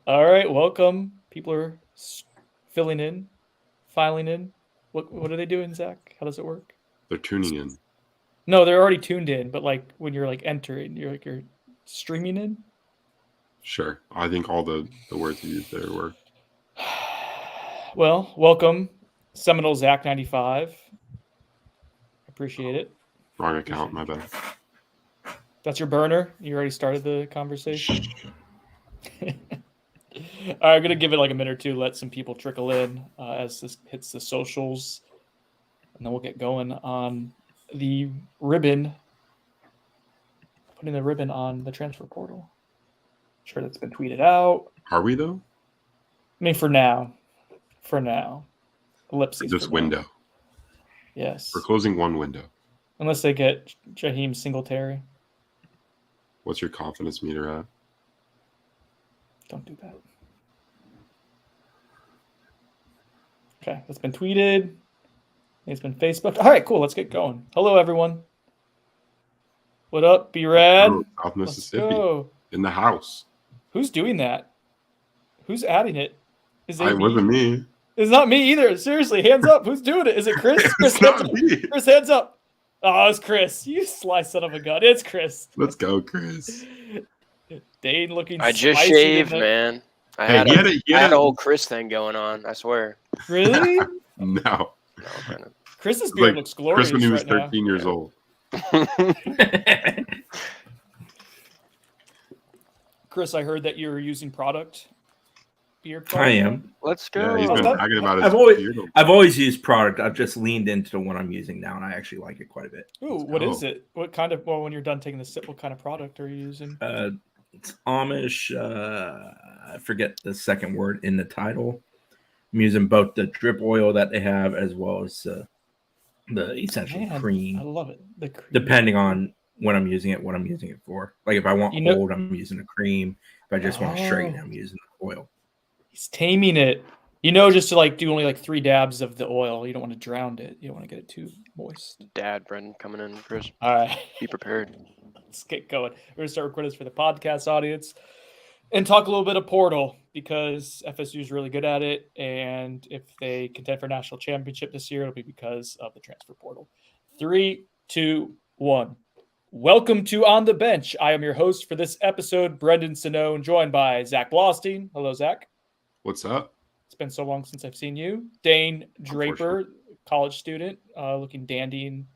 All right, welcome. People are filling in, filing in. What are they doing, Zach? How does it work? They're tuning in. No, they're already tuned in, but like when you're like entering, you're streaming in. Sure. I think all the words you used there were. Well, welcome, Seminoles Zach 95. Appreciate it. Wrong account, my bad. That's your burner. You already started the conversation. All right, I'm gonna give it like a minute or two, let some people trickle in as this hits the socials, and then we'll get going on the ribbon, putting the ribbon on the transfer portal. Sure, that's been tweeted out. Are we though? I mean, for now, ellipses. This window. Yes. We're closing one window. Unless they get Jaheim Singletary. What's your confidence meter at? Don't do that. Okay, that's been tweeted. It's been Facebooked. All right, cool. Let's get going. Hello, everyone. What up, B-Rad? South Mississippi. In the house. Who's doing that? Who's adding it? It wasn't me. It's not me either. Seriously, hands up. Who's doing it? Is it Chris? It's not me. Chris, hands up. Oh, it's Chris. You sly son of a gun. It's Chris. Let's go, Chris. Dane looking I just shaved, man. I had a whole Chris thing going on, I swear. Really? No. Chris's beard looks glorious. Chris when he was 13 years old. Chris, I heard that you're using product. Beard product. I am. Let's go. Yeah, he's been bragging about his beard. I've always used product. I've just leaned into the one I'm using now, and I actually like it quite a bit. Ooh, what is it? What kind of? Well, when you're done taking the sip, what kind of product are you using? It's Amish. I forget the second word in the title. I'm using both the drip oil that they have as well as the essential cream. I love it. The cream. Depending on when I'm using it, what I'm using it for. Like if I want cold, I'm using a cream. If I just want straight, I'm using the oil. He's taming it. Just to like do only like 3 dabs of the oil. You don't want to drown it. You don't want to get it too moist. Dad, Brendan, coming in, Chris. All right. Be prepared. Let's get going. We're going to start recording this for the podcast audience and talk a little bit of Portal because FSU is really good at it. And if they contend for national championship this year, it'll be because of the transfer portal. 3, 2, 1. Welcome to On the Bench. I am your host for this episode, Brendan Sinone, joined by Zach Blostein. Hello, Zach. What's up? It's been so long since I've seen you. Dane Draper, college student, looking dandy and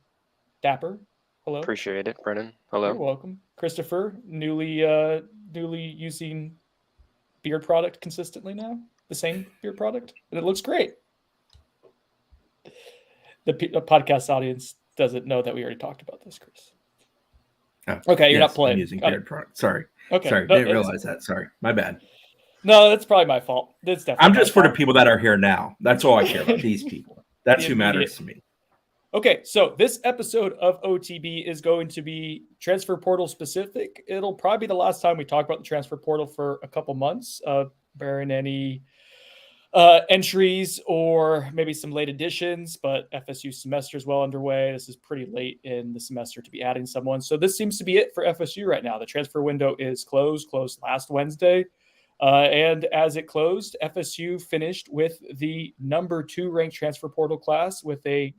dapper. Hello. Appreciate it, Brennan. Hello. You're welcome. Christopher, newly using beard product consistently now. The same beard product, and it looks great. The podcast audience doesn't know that we already talked about this, Chris. Oh, okay, you're not playing. I'm using beard product. Sorry. Okay. Sorry, didn't realize that. Sorry, my bad. No, that's probably my fault. That's definitely. I'm just for the people that are here now. That's all I care about. These people. That's who matters to me. Okay, so this episode of OTB is going to be transfer portal specific. It'll probably be the last time we talk about the transfer portal for a couple months, bearing any entries or maybe some late additions, but FSU semester is well underway. This is pretty late in the semester to be adding someone. So this seems to be it for FSU right now. The transfer window is closed last Wednesday. And as it closed, FSU finished with the number 2 ranked transfer portal class with a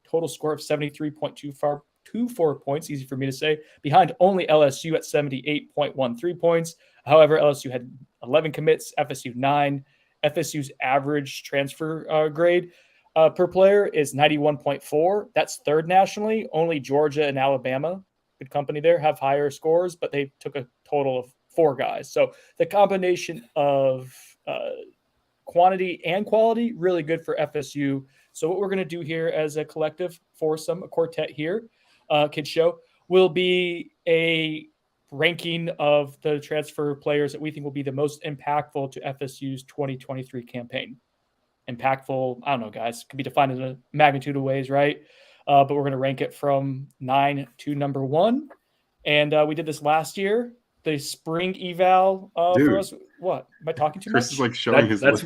total score of 73.24 points, easy for me to say, behind only LSU at 78.13 points. However, LSU had 11 commits, FSU 9. FSU's average transfer grade per player is 91.4. That's third nationally. Only Georgia and Alabama, good company there, have higher scores, but they took a total of 4 guys. So the combination of quantity and quality, really good for FSU. So what we're going to do here as a collective foursome, a quartet here, Kid Show, will be a ranking of the transfer players that we think will be the most impactful to FSU's 2023 campaign. Impactful, I don't know, guys, could be defined in a magnitude of ways, right? But we're going to rank it from 9 to number 1. And we did this last year. The spring eval for us. What? Am I talking too much? Chris is like showing his list.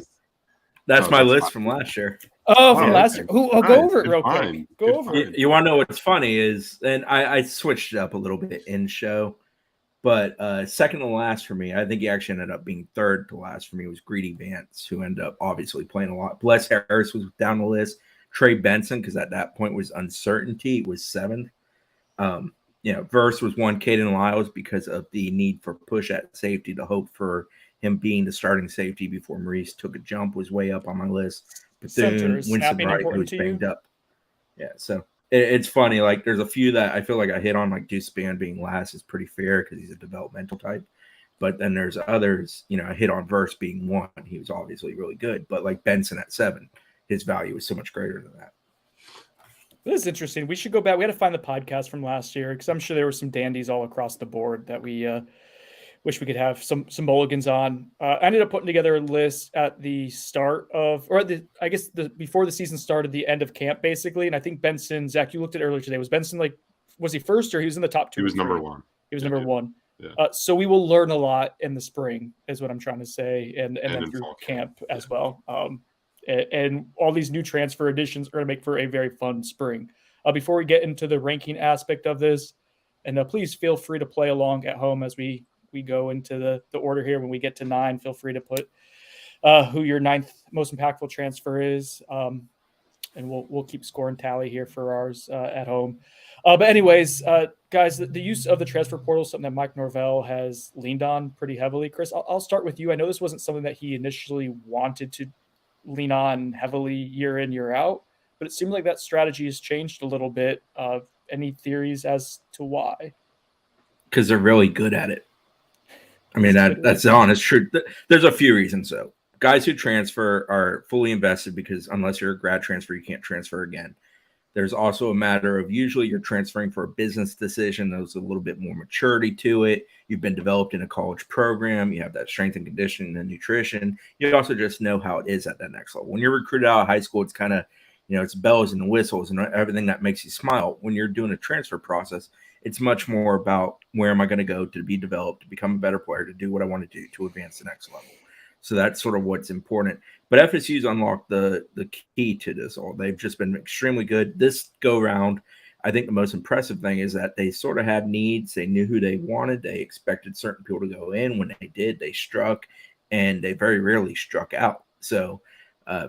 That's my list from last year. Oh, from last year. I'll go over it real quick. Go over it. You want to know what's funny is, and I switched it up a little bit in show. But second to last for me, I think he actually ended up being third to last for me, was Greedy Vance, who ended up obviously playing a lot. Bless Harris was down the list. Trey Benson, because at that point was uncertainty, was seventh. Verse was one. Caden Lyles, because of the need for push at safety, the hope for him being the starting safety before Maurice took a jump, was way up on my list. Center is Winston snapping Wright, important who's to banged you? up. Yeah, so it's funny. Like, there's a few that I feel like I hit on, like Deuce Spann being last is pretty fair because he's a developmental type. But then there's others, I hit on Verse being one. He was obviously really good. But like Benson at 7, his value is so much greater than that. This is interesting. We should go back. We had to find the podcast from last year because I'm sure there were some dandies all across the board that we wish we could have some mulligans on. I ended up putting together a list at the start of, or before the season started, the end of camp basically. And I think Benson, Zach, you looked at earlier today. Was Benson was he first or he was in the top 2? He was number 1. He was number 1. Yeah. So we will learn a lot in the spring, is what I'm trying to say, and then through camp as well. And all these new transfer additions are going to make for a very fun spring. Before we get into the ranking aspect of this, and please feel free to play along at home as we go into the order here. When we get to 9, feel free to put who your 9th most impactful transfer is, and we'll keep score and tally here for ours at home. But anyways, guys, the use of the transfer portal is something that Mike Norvell has leaned on pretty heavily. Chris, I'll start with you. I know this wasn't something that he initially wanted to lean on heavily year in, year out, but it seemed like that strategy has changed a little bit. Any theories as to why? Because they're really good at it. I mean, that's the honest truth. There's a few reasons, though. Guys who transfer are fully invested because unless you're a grad transfer, you can't transfer again. There's also a matter of usually you're transferring for a business decision. There's a little bit more maturity to it. You've been developed in a college program. You have that strength and conditioning and nutrition. You also just know how it is at that next level. When you're recruited out of high school, it's kind of, it's bells and whistles and everything that makes you smile. When you're doing a transfer process, it's much more about where am I going to go to be developed, to become a better player, to do what I want to do, to advance the next level. So that's sort of what's important. But FSU's unlocked the key to this all. They've just been extremely good. This go-round, I think the most impressive thing is that they sort of had needs. They knew who they wanted. They expected certain people to go in. When they did, they struck, and they very rarely struck out. So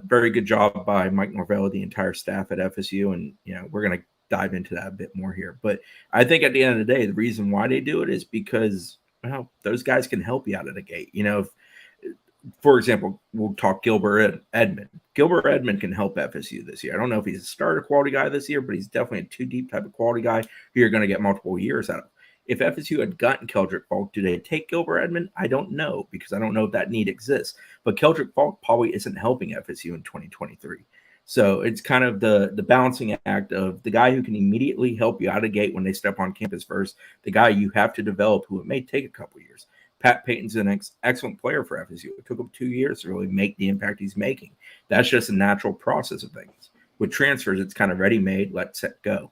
very good job by Mike Norvell, the entire staff at FSU. And, we're going to dive into that a bit more here. But I think at the end of the day, the reason why they do it is because, those guys can help you out of the gate. For example, we'll talk Gilbert Edmond. Gilbert Edmond can help FSU this year. I don't know if he's a starter quality guy this year, but he's definitely a 2-deep type of quality guy who you're going to get multiple years out of. If FSU had gotten Keldrick Falk, do they take Gilbert Edmond? I don't know, because I don't know if that need exists. But Keldrick Falk probably isn't helping FSU in 2023. So it's kind of the balancing act of the guy who can immediately help you out of the gate when they step on campus first, the guy you have to develop who it may take a couple years. Pat Payton's an excellent player for FSU. It took him 2 years to really make the impact he's making. That's just a natural process of things. With transfers, it's kind of ready-made. Let's set go.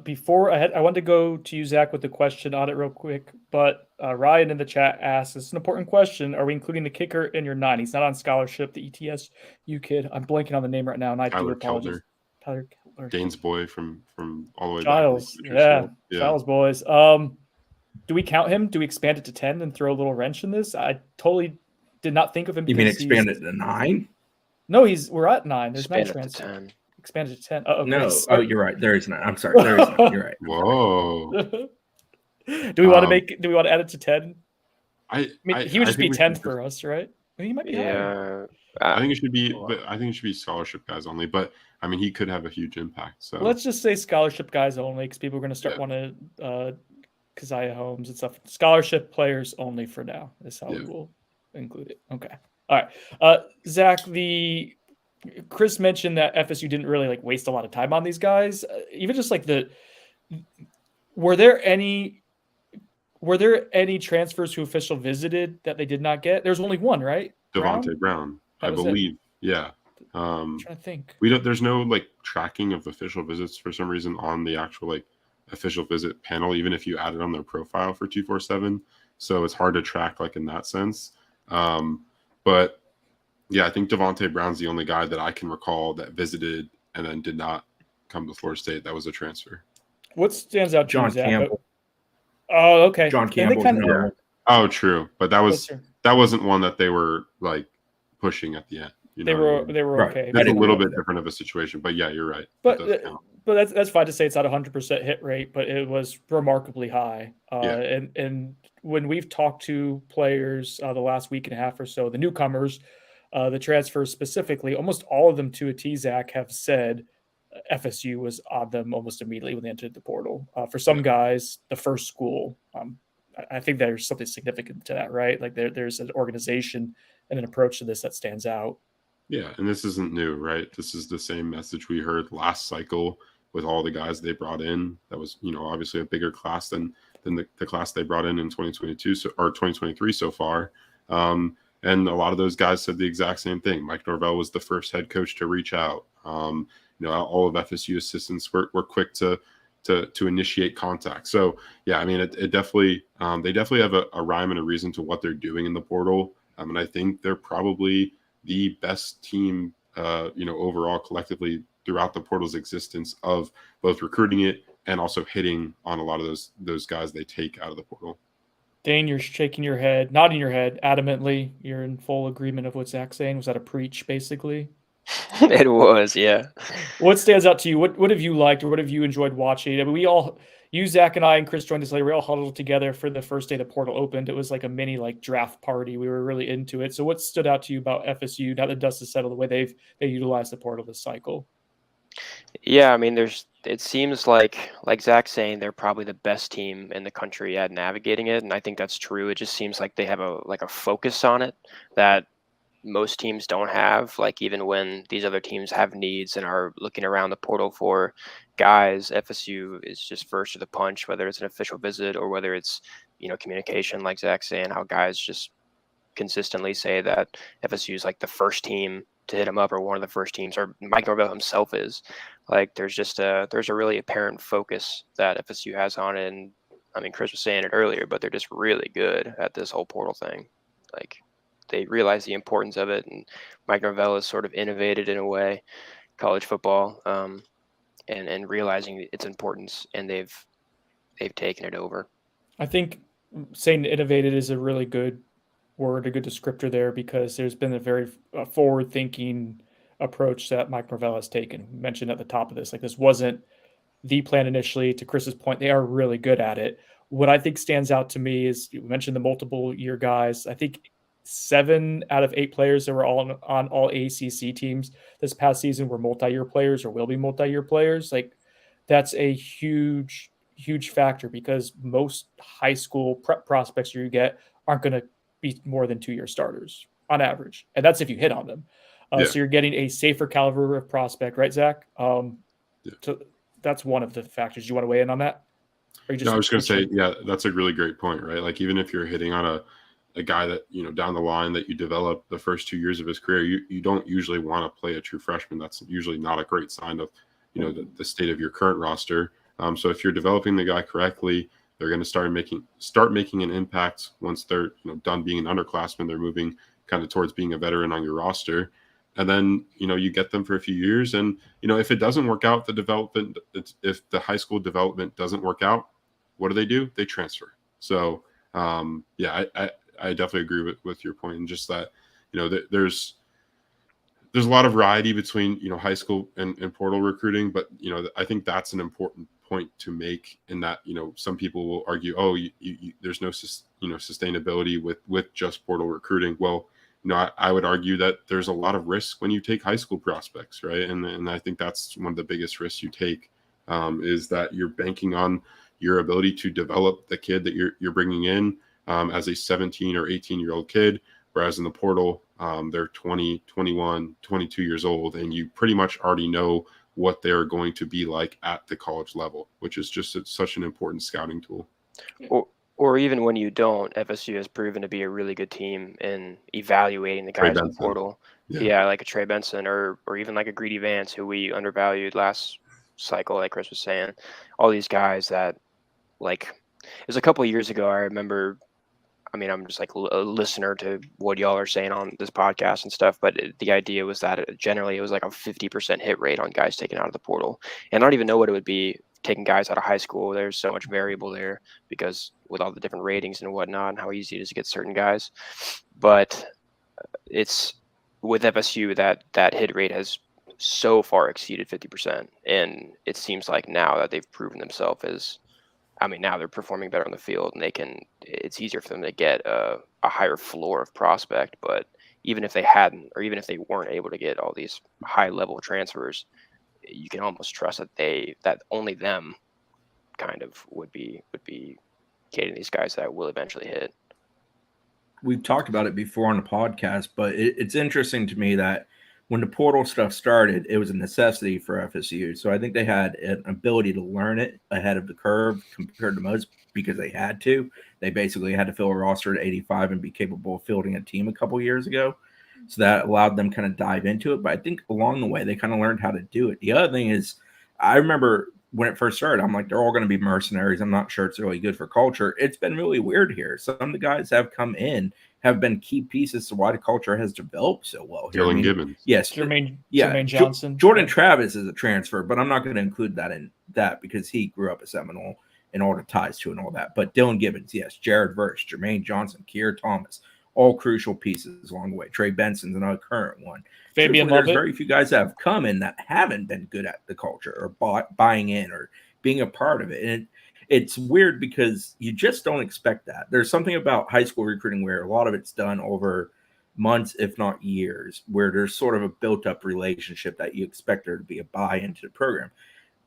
Before I wanted to go to you, Zach, with the question on it real quick, but Ryan in the chat asks, it's an important question. Are we including the kicker in your 9? He's not on scholarship, the ETSU kid. I'm blanking on the name right now, and I do apologize. Tyler Keldner. Dane's boy from all the way Giles. back. Yeah, Giles boys. Do we count him? Do we expand it to 10 and throw a little wrench in this? I totally did not think of him. You mean expand it to 9? No, we're at 9. There's 9 transfers. Expanded to 10. Oh, no. Oh, you're right. There is 9. I'm sorry. There is 9. You're right. Whoa. Do we want to add it to 10? I mean, he would just be 10th for us, right? I mean, he might be higher. I think it should be, but I think it should be scholarship guys only. But I mean, he could have a huge impact. So let's just say scholarship guys only, because people are going to start wanting Keziah Holmes and stuff. Scholarship players only for now is how we will include it. Okay. All right. Zach, Chris mentioned that FSU didn't really waste a lot of time on these guys. Even just were there any transfers who official visited that they did not get? There's only one, right? Devontae Brown, I believe. Yeah. I'm trying to think. There's no tracking of official visits for some reason on the actual official visit panel, even if you add it on their profile for 247. So it's hard to track in that sense. But yeah, I think Devontae Brown's the only guy that I can recall that visited and then did not come to Florida State. That was a transfer. What stands out to John you, Zach? Campbell. Oh, okay. John Campbell's another one. Oh, true. But that wasn't one that they were like pushing at the end. They were Right. okay. That's a little bit different of a situation, but yeah, you're right. But that's fine to say it's not 100% hit rate, but it was remarkably high. And when we've talked to players the last week and a half or so, the newcomers, the transfers specifically, almost all of them to a T-Zach have said FSU was on them almost immediately when they entered the portal. For some guys, the first school. I think there's something significant to that, right? Like there's an organization and an approach to this that stands out. Yeah, and this isn't new, right? This is the same message we heard last cycle with all the guys they brought in. That was, obviously a bigger class than the class they brought in 2022 or 2023 so far. And a lot of those guys said the exact same thing. Mike Norvell was the first head coach to reach out. All of FSU assistants were quick to initiate contact. So yeah, I mean, it definitely they definitely have a rhyme and a reason to what they're doing in the portal. And I think they're probably the best team, overall collectively throughout the portal's existence of both recruiting it and also hitting on a lot of those guys they take out of the portal. Dane, you're shaking your head, nodding your head adamantly. You're in full agreement of what Zach's saying. Was that a preach, basically? It was, yeah. What stands out to you? What have you liked or what have you enjoyed watching? I mean, you, Zach, and I, and Chris joined us later. We all huddled together for the first day the portal opened. It was like a mini draft party. We were really into it. So, what stood out to you about FSU now that dust has settled, the way they utilize the portal this cycle? Yeah, I mean, it seems like Zach's saying, they're probably the best team in the country at navigating it, and I think that's true. It just seems like they have a focus on it that most teams don't have. Like, even when these other teams have needs and are looking around the portal for guys, FSU is just first to the punch, whether it's an official visit or whether it's communication, like Zach's saying, how guys just consistently say that FSU is like the first team to hit him up, or one of the first teams, or Mike Norvell himself is. Like, there's a really apparent focus that FSU has on it. And I mean, Chris was saying it earlier, but they're just really good at this whole portal thing. Like, they realize the importance of it, and Mike Norvell has sort of innovated in a way college football, and realizing its importance, and they've taken it over. I think saying innovated is a really good word, a good descriptor there, because there's been a very forward-thinking approach that Mike Norvell has taken. We mentioned at the top of this, like, this wasn't the plan initially. To Chris's point, they are really good at it. What I think stands out to me is, you mentioned the multiple year guys. I think 7 out of 8 players that were all on all ACC teams this past season were multi-year players or will be multi-year players. Like, that's a huge factor, because most high school prep prospects you get aren't going to be more than 2-year starters on average. And that's if you hit on them. So you're getting a safer caliber of prospect, right, Zach? So that's one of the factors. You want to weigh in on that? I was going to say, yeah, that's a really great point, right? Like, even if you're hitting on a guy that, down the line that you develop the first 2 years of his career, you don't usually want to play a true freshman. That's usually not a great sign of, the state of your current roster. So if you're developing the guy correctly, they're going to start making an impact once they're done being an underclassman. They're moving kind of towards being a veteran on your roster. And then, you get them for a few years. And, if it doesn't work out, if the high school development doesn't work out, what do? They transfer. So, I definitely agree with your point. And just that, there's a lot of variety between, high school and portal recruiting. But, I think that's an important point to make, in that, some people will argue, there's no, sustainability with just portal recruiting. Well, I would argue that there's a lot of risk when you take high school prospects, right? And I think that's one of the biggest risks you take, is that you're banking on your ability to develop the kid that you're bringing in as a 17 or 18-year-old kid, whereas in the portal, they're 20, 21, 22 years old, and you pretty much already know what they're going to be like at the college level, which is just such an important scouting tool. Or even when you don't, FSU has proven to be a really good team in evaluating the guys in the portal. Yeah, like a Trey Benson or even like a Greedy Vance, who we undervalued last cycle, like Chris was saying. All these guys that, like, it was a couple of years ago, I remember, I mean, I'm just like a listener to what y'all are saying on this podcast and stuff, but the idea was that generally it was like a 50% hit rate on guys taken out of the portal. And I don't even know what it would be taking guys out of high school. There's so much variable there because with all the different ratings and whatnot, and how easy it is to get certain guys. But it's with FSU that hit rate has so far exceeded 50%, and it seems like now that they've proven themselves as, I mean, now they're performing better on the field, and it's easier for them to get a higher floor of prospect. But even if they hadn't, or even if they weren't able to get all these high level transfers, you can almost trust that only them kind of would be getting these guys that will eventually hit. We've talked about it before on the podcast, but it's interesting to me that when the portal stuff started, it was a necessity for FSU. So I think they had an ability to learn it ahead of the curve compared to most because they had to. They basically had to fill a roster at 85 and be capable of fielding a team a couple of years ago. So that allowed them kind of dive into it. But I think along the way, they kind of learned how to do it. The other thing is, I remember when it first started, I'm like, they're all going to be mercenaries. I'm not sure it's really good for culture. It's been really weird here. Some of the guys have come in, have been key pieces to why the culture has developed so well here. Dylan Gibbons. Yes. Jermaine Johnson. Jordan Travis is a transfer, but I'm not going to include that in that because he grew up a Seminole and all the ties to and all that. But Dylan Gibbons, yes. Jared Verse, Jermaine Johnson, Keir Thomas, all crucial pieces along the way. Trey Benson's another current one. Fabian There's Lovett. very few guys that have come in that haven't been good at the culture or buying in or being a part of it. And it's weird because you just don't expect that. There's something about high school recruiting where a lot of it's done over months, if not years, where there's sort of a built-up relationship that you expect there to be a buy into the program.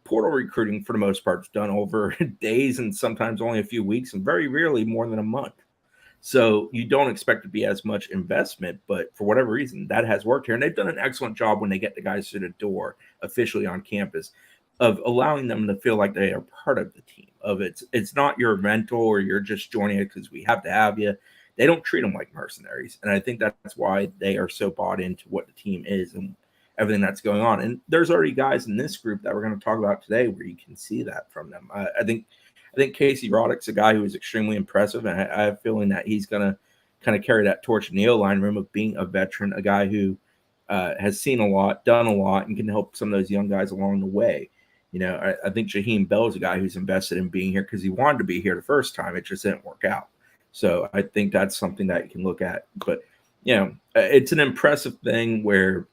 Portal recruiting, for the most part, is done over days and sometimes only a few weeks and very rarely more than a month. So you don't expect to be as much investment, but for whatever reason, that has worked here. And they've done an excellent job when they get the guys through the door officially on campus of allowing them to feel like they are part of the team. Of it's not your rental or you're just joining it because we have to have you. They don't treat them like mercenaries. And I think that's why they are so bought into what the team is and everything that's going on. And there's already guys in this group that we're going to talk about today where you can see that from them. I think Casey Roddick's a guy who is extremely impressive, and I have a feeling that he's going to kind of carry that torch in the O-line room of being a veteran, a guy who has seen a lot, done a lot, and can help some of those young guys along the way. You know, I think Jaheim Bell is a guy who's invested in being here because he wanted to be here the first time. It just didn't work out. So I think that's something that you can look at. But, you know, it's an impressive thing where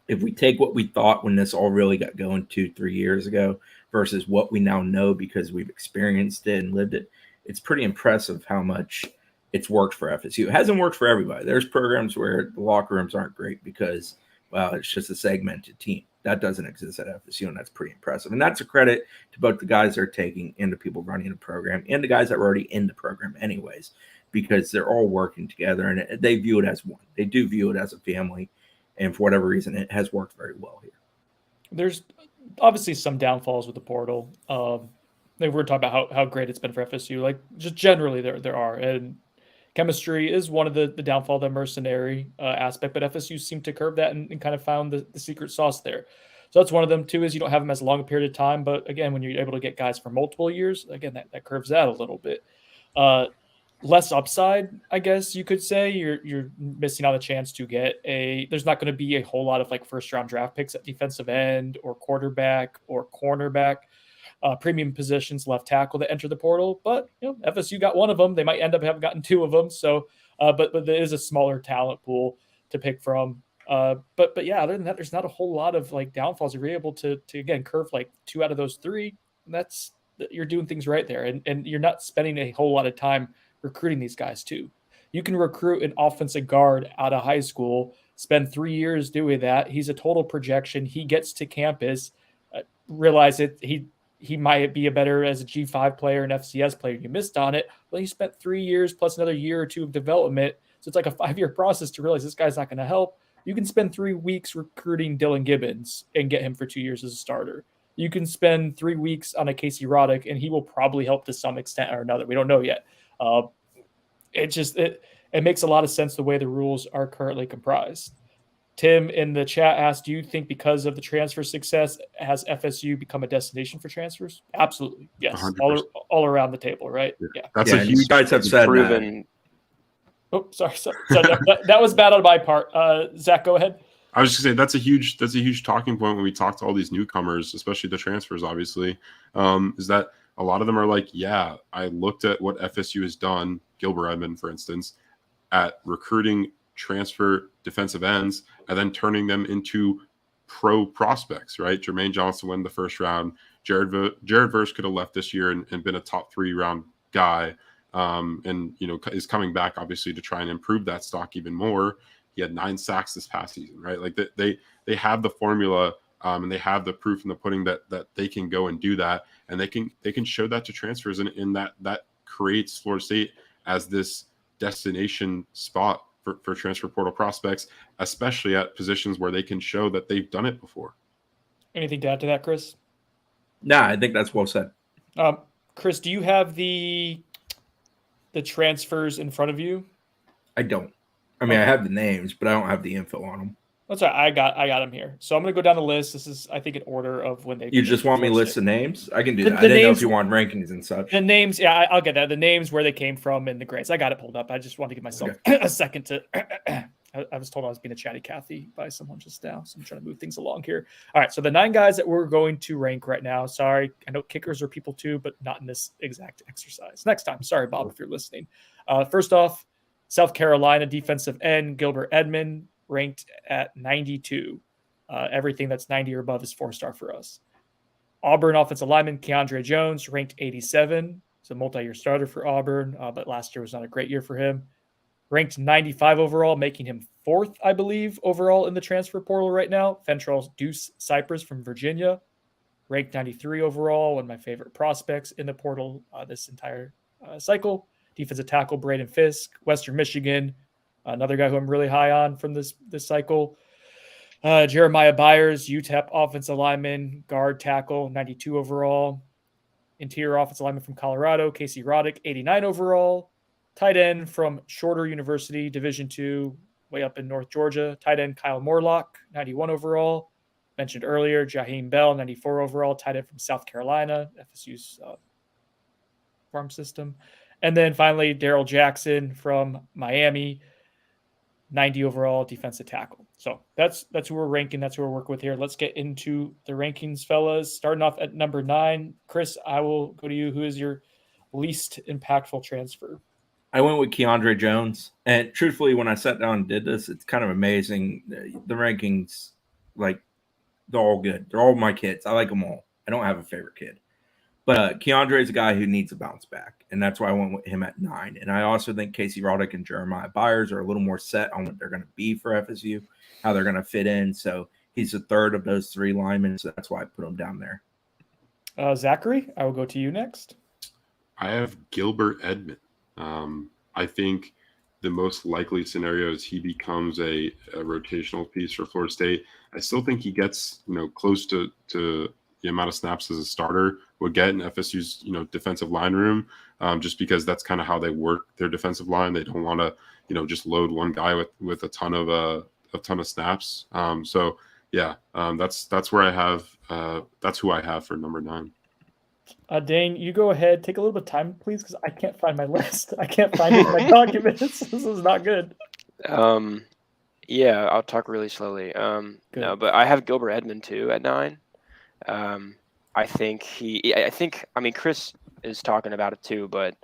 if we take what we thought when this all really got going 2-3 years ago versus what we now know because we've experienced it and lived it, it's pretty impressive how much it's worked for FSU. It hasn't worked for everybody. There's programs where the locker rooms aren't great because, well, it's just a segmented team. That doesn't exist at FSU, and that's pretty impressive. And that's a credit to both the guys they're taking and the people running the program and the guys that were already in the program anyways, because they're all working together, and they view it as one. They do view it as a family, and for whatever reason, it has worked very well here. There's obviously some downfalls with the portal. Like we're talking about how great it's been for FSU. Like just generally there are, and chemistry is one of the downfall of the mercenary aspect, but FSU seemed to curb that and kind of found the secret sauce there. So that's one of them too, is you don't have them as long a period of time. But again, when you're able to get guys for multiple years, again, that curves that a little bit. Less upside, I guess you could say. You're missing out a chance to get there's not going to be a whole lot of like first round draft picks at defensive end or quarterback or cornerback. Premium positions, left tackle that enter the portal, but you know FSU got one of them. They might end up having gotten two of them. So, but there is a smaller talent pool to pick from. But yeah, other than that, there's not a whole lot of like downfalls. If you're able to again curve like 2 out of those 3, you're doing things right there, and you're not spending a whole lot of time recruiting these guys too. You can recruit an offensive guard out of high school, spend 3 years doing that. He's a total projection. He gets to campus, realize it. He might be a better as a G5 player, an FCS player. You missed on it. Well, you spent 3 years plus another year or 2 of development. So it's like a 5-year process to realize this guy's not going to help. You can spend 3 weeks recruiting Dylan Gibbons and get him for 2 years as a starter. You can spend 3 weeks on a Casey Roddick, and he will probably help to some extent or another. We don't know yet. It makes a lot of sense the way the rules are currently comprised. Tim in the chat asked, do you think because of the transfer success, has FSU become a destination for transfers? Absolutely. Yes. All around the table, right? Yeah. That's a huge, you guys have said proven. Oh, sorry. That was bad on my part. Zach, go ahead. I was just gonna say that's a huge talking point when we talk to all these newcomers, especially the transfers, obviously, is that a lot of them are like, yeah, I looked at what FSU has done, Gilbert Edmond, for instance, at recruiting transfer defensive ends and then turning them into pro prospects, right? Jermaine Johnson went in the first round. Jared Verse could have left this year and been a top 3 round guy. And, is coming back, obviously, to try and improve that stock even more. He had 9 sacks this past season, right? Like they have the formula and they have the proof in the pudding that they can go and do that. And they can show that to transfers. And in that creates Florida State as this destination spot for transfer portal prospects, especially at positions where they can show that they've done it before. Anything to add to that, Chris? Nah, I think that's well said. Chris, do you have the transfers in front of you? I don't. I mean, I have the names, but I don't have the info on them. That's right. I got them here. So I'm going to go down the list. This is, I think, in order of when they. You just want me to list the names? I can do that. The I didn't know names, if you want rankings and such. The names, yeah, I'll get that. The names, where they came from, and the grades. I got it pulled up. I just wanted to give myself a second to. I was told I was being a chatty Cathy by someone just now, so I'm trying to move things along here. All right, so the 9 guys that we're going to rank right now. Sorry, I know kickers are people too, but not in this exact exercise. Next time. Sorry, Bob, if you're listening. First off, South Carolina defensive end Gilbert Edmond, ranked at 92. Everything that's 90 or above is 4-star for us. Auburn offensive lineman Keandre Jones, ranked 87. He's a multi-year starter for Auburn, but last year was not a great year for him. Ranked 95 overall, making him 4th, I believe, overall in the transfer portal right now. Fentrell Deuce Cypress from Virginia, ranked 93 overall, one of my favorite prospects in the portal this entire cycle. Defensive tackle Braden Fisk, Western Michigan, another guy who I'm really high on from this cycle. Jeremiah Byers, UTEP offensive lineman, guard tackle, 92 overall. Interior offensive lineman from Colorado, Casey Roddick, 89 overall. Tight end from Shorter University, Division II, way up in North Georgia. Tight end Kyle Morlock, 91 overall. Mentioned earlier, Jaheim Bell, 94 overall. Tight end from South Carolina, FSU's farm system. And then finally, Daryl Jackson from Miami, 90 overall defensive tackle. So that's who we're ranking. That's who we're working with here. Let's get into the rankings, fellas. Starting off at number 9. Chris, I will go to you. Who is your least impactful transfer? I went with Keandre Jones. And truthfully, when I sat down and did this, it's kind of amazing. The rankings, like, they're all good. They're all my kids. I like them all. I don't have a favorite kid. But Keandre is a guy who needs to bounce back, and that's why I went with him at 9. And I also think Casey Roddick and Jeremiah Byers are a little more set on what they're going to be for FSU, how they're going to fit in. So he's the 3rd of those 3 linemen, so that's why I put him down there. Zachary, I will go to you next. I have Gilbert Edmond. I think the most likely scenario is he becomes a rotational piece for Florida State. I still think he gets close to the amount of snaps as a starter would get in FSU's defensive line room, just because that's kind of how they work their defensive line. They don't want to just load one guy with a ton of snaps. So yeah, that's where I have that's who I have for number 9. Dane, you go ahead. Take a little bit of time, please, because I can't find my list. I can't find it in my documents. This is not good. Yeah, I'll talk really slowly. No, but I have Gilbert Edmond too at 9. I mean, Chris is talking about it too, but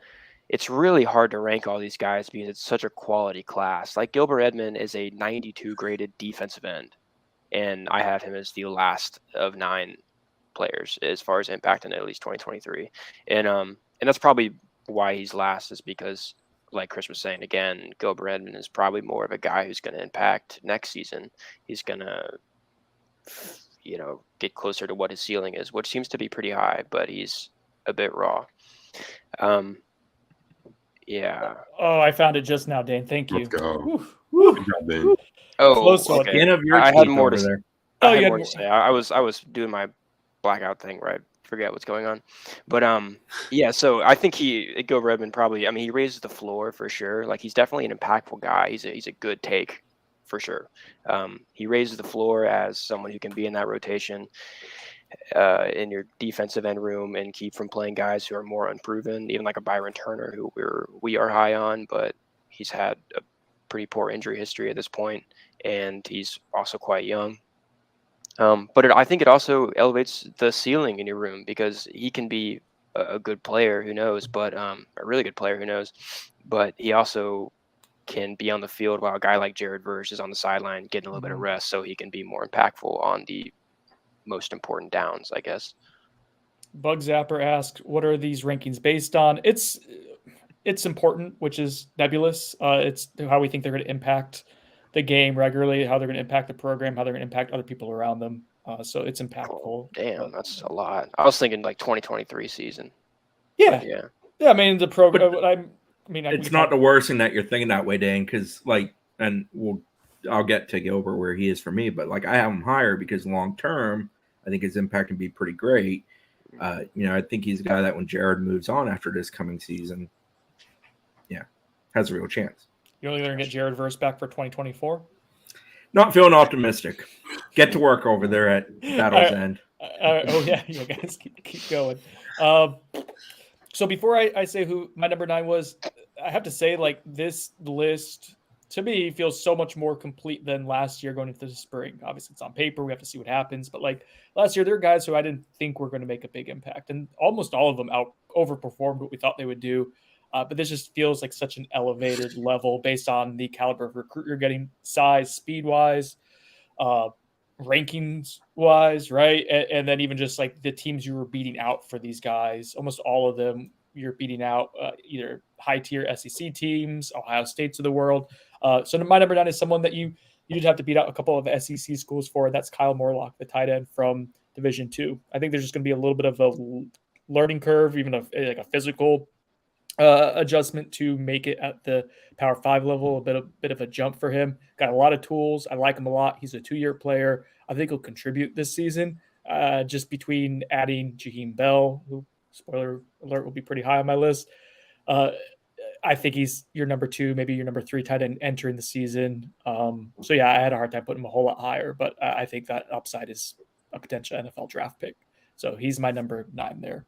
it's really hard to rank all these guys because it's such a quality class. Like Gilbert Edmond is a 92 graded defensive end, and I have him as the last of 9 players as far as impact in at least 2023. And that's probably why he's last, is because, like Chris was saying, again, Gilbert Edmond is probably more of a guy who's going to impact next season. He's going to, get closer to what his ceiling is, which seems to be pretty high, but he's a bit raw. Yeah. Oh, I found it just now, Dane. Thank you. Let's go. Woo. Good job, Dane. Oh, Close one. okay. I had more to there. say. I had more to say. I was doing my blackout thing where I forget what's going on. But yeah, so I think Gilbert Edmond probably, I mean, he raises the floor for sure. Like, he's definitely an impactful guy. He's a good take for sure. He raises the floor as someone who can be in that rotation in your defensive end room and keep from playing guys who are more unproven, even like a Byron Turner, who we are high on, but he's had a pretty poor injury history at this point. and he's also quite young. But I think it also elevates the ceiling in your room because he can be a good player, who knows, but a really good player, who knows. But he also can be on the field while a guy like Jared Verse is on the sideline getting a little bit of rest, so he can be more impactful on the most important downs, I guess. Bug Zapper asked, "What are these rankings based on?" It's important, which is nebulous. It's how we think they're going to impact the game regularly, how they're going to impact the program, how they're going to impact other people around them. So it's impactful. Oh, damn, but, that's a lot. I was thinking like 2023 season. Yeah, Yeah. I mean the program. It's not the worst thing that you're thinking that way, Dan, because I'll get to Gilbert where he is for me, but like I have him higher because long term, I think his impact can be pretty great. I think he's a guy that when Jared moves on after this coming season, has a real chance. You're only going to get Jared Verse back for 2024? Not feeling optimistic. Get to work over there at Battle's End. Guys, keep going. So before I say who my number 9 was, I have to say, like, this list to me feels so much more complete than last year going into the spring. Obviously, it's on paper. We have to see what happens. But like last year, there are guys who I didn't think were going to make a big impact, and almost all of them overperformed what we thought they would do. But this just feels like such an elevated level based on the caliber of recruit you're getting, size, speed-wise, rankings-wise, right? And then even just like the teams you were beating out for these guys, almost all of them you're beating out either high-tier SEC teams, Ohio States of the world. So my number 9 is someone that you did have to beat out a couple of SEC schools for. That's Kyle Morlock, the tight end from Division II. I think there's just going to be a little bit of a learning curve, even like a physical adjustment to make it at the Power 5 level, a bit of a jump for him. Got a lot of tools. I like him a lot. He's a 2-year player. I think he'll contribute this season. Just between adding Jaheim Bell, who, spoiler alert, will be pretty high on my list. I think he's your number 2, maybe your number 3 tight end entering the season. So yeah, I had a hard time putting him a whole lot higher, but I think that upside is a potential NFL draft pick. So he's my number 9 there.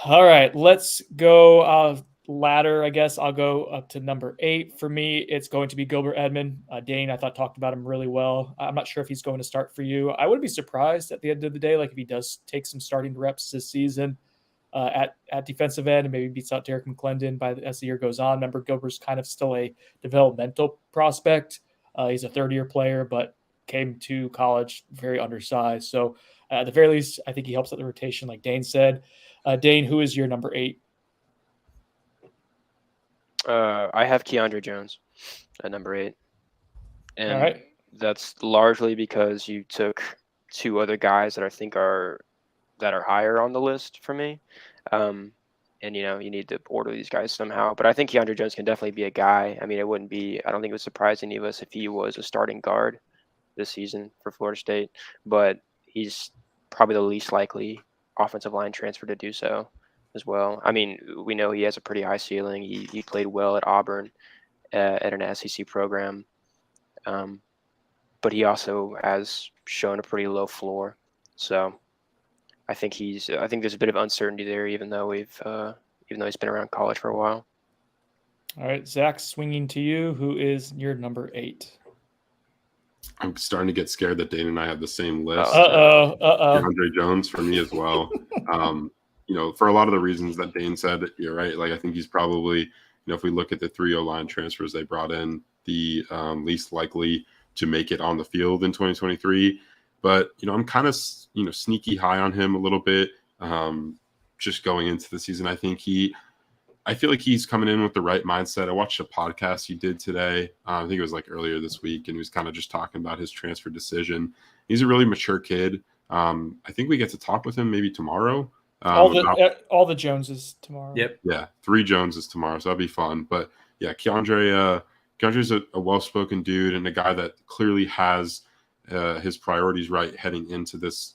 All right, let's go ladder. I guess I'll go up to number 8. For me, it's going to be Gilbert Edmond. Dane, I thought, talked about him really well. I'm not sure if he's going to start for you. I wouldn't be surprised at the end of the day, like if he does take some starting reps this season at defensive end and maybe beats out Derek McClendon as the year goes on. Remember, Gilbert's kind of still a developmental prospect. He's a 3rd-year player, but came to college very undersized. So at the very least, I think he helps at the rotation, like Dane said. Dane, who is your number 8? I have Keandre Jones at number 8. And all right, that's largely because you took 2 other guys that I think are higher on the list for me. And, you need to order these guys somehow. But I think Keandre Jones can definitely be a guy. I mean, I don't think it would surprise any of us if he was a starting guard this season for Florida State. But he's probably the least likely offensive line transfer to do so as well. I mean, we know he has a pretty high ceiling. He played well at Auburn at an SEC program. But he also has shown a pretty low floor. So I think there's a bit of uncertainty there, even though he's been around college for a while. All right, Zach, swinging to you. Who is your number 8? I'm starting to get scared that Dane and I have the same list. Keandre Jones for me as well. For a lot of the reasons that Dane said, you're right. Like I think he's probably, if we look at the 3 O-line transfers they brought in, the least likely to make it on the field in 2023. But I'm kind of sneaky high on him a little bit. Just going into the season, I feel like he's coming in with the right mindset. I watched a podcast he did today. I think it was like earlier this week, and he was kind of just talking about his transfer decision. He's a really mature kid. I think we get to talk with him maybe tomorrow. All the Joneses tomorrow. Yep. Yeah, 3 Joneses tomorrow, so that'll be fun. But yeah, Keandre's a well-spoken dude and a guy that clearly has his priorities right heading into this,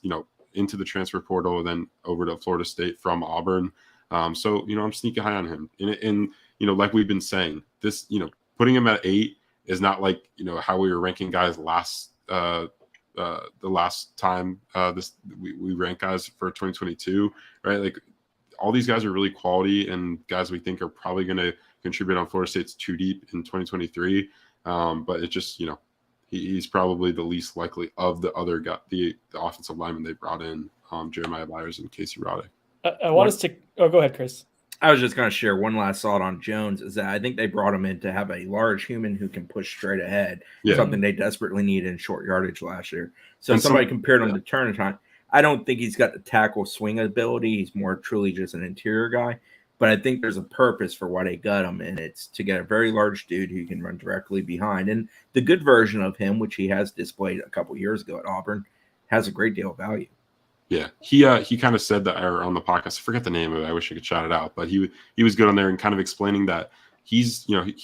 into the transfer portal and then over to Florida State from Auburn. So I'm sneaking high on him. And like we've been saying, this, putting him at 8 is not like, how we were ranking guys the last time we ranked guys for 2022, right? Like all these guys are really quality and guys we think are probably going to contribute on Florida State's 2 deep in 2023. But it just, he's probably the least likely of the other guy, the offensive lineman they brought in, Jeremiah Byers and Casey Roddick. I want us to. Oh, go ahead, Chris. I was just going to share one last thought on Jones is that I think they brought him in to have a large human who can push straight ahead, something they desperately needed in short yardage last year. So and somebody compared him to Turner time. I don't think he's got the tackle swing ability. He's more truly just an interior guy. But I think there's a purpose for why they got him, and it's to get a very large dude who can run directly behind. And the good version of him, which he has displayed a couple years ago at Auburn, has a great deal of value. Yeah, he kind of said that on the podcast. I forget the name of it. I wish I could shout it out, but he was good on there and kind of explaining that he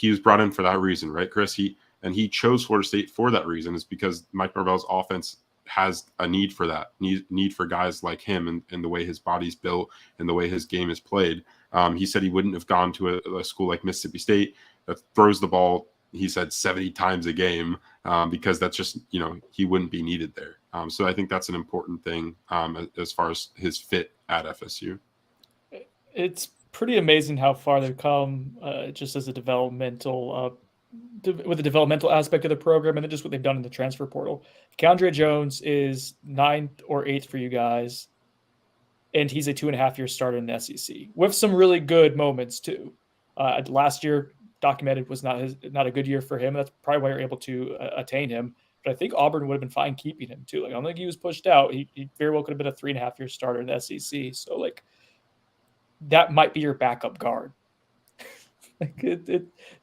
was brought in for that reason, right, Chris? He chose Florida State for that reason, is because Mike Norvell's offense has a need for that, need for guys like him and the way his body's built and the way his game is played. He said he wouldn't have gone to a school like Mississippi State that throws the ball, he said, 70 times a game, because that's just, he wouldn't be needed there. So I think that's an important thing as far as his fit at FSU. It's pretty amazing how far they've come just as a developmental with the developmental aspect of the program, and then just what they've done in the transfer portal. Keandre Jones is 9th or 8th for you guys, and he's a 2.5-year starter in the SEC with some really good moments too. Last year, documented, was not a good year for him. That's probably why you're able to attain him. But I think Auburn would have been fine keeping him too. Like, I don't think he was pushed out. He very well could have been a 3.5-year starter in the SEC. So like, that might be your backup guard.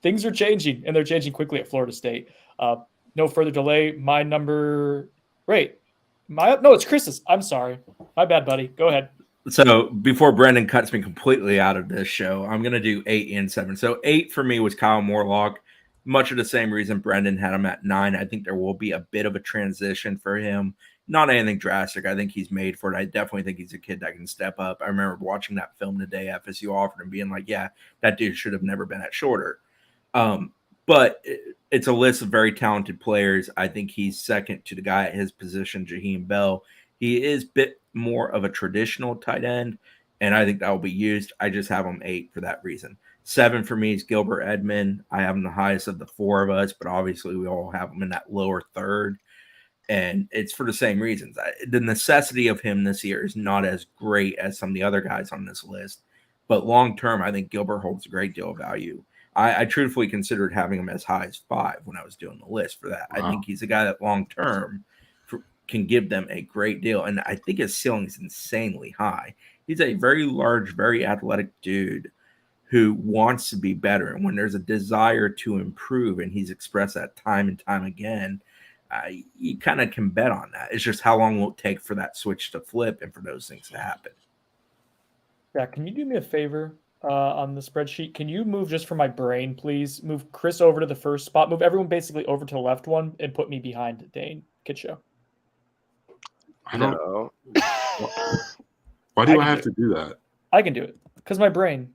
Things are changing, and they're changing quickly at Florida State. No further delay. My number. No, it's Chris's. I'm sorry. My bad, buddy. Go ahead. So before Brendan cuts me completely out of this show, I'm going to do 8 and 7. So 8 for me was Kyle Morlock. Much of the same reason Brendan had him at 9. I think there will be a bit of a transition for him. Not anything drastic. I think he's made for it. I definitely think he's a kid that can step up. I remember watching that film the day FSU offered him, being like, yeah, that dude should have never been at shorter. But it's a list of very talented players. I think he's second to the guy at his position, Jaheim Bell. He is a bit more of a traditional tight end, and I think that will be used. I just have him 8 for that reason. 7 for me is Gilbert Edmond. I have him the highest of the 4 of us, but obviously we all have him in that lower third. And it's for the same reasons. The necessity of him this year is not as great as some of the other guys on this list. But long-term, I think Gilbert holds a great deal of value. I truthfully considered having him as high as 5 when I was doing the list for that. Wow. I think he's a guy that long-term can give them a great deal. And I think his ceiling is insanely high. He's a very large, very athletic dude who wants to be better. And when there's a desire to improve, and he's expressed that time and time again, you kind of can bet on that. It's just how long will it take for that switch to flip and for those things to happen. Yeah, can you do me a favor on the spreadsheet? Can you move, just for my brain, please, move Chris over to the first spot, move everyone basically over to the left one, and put me behind Dane Kitshow. I don't know. Why do I have to do that? I can do it because my brain.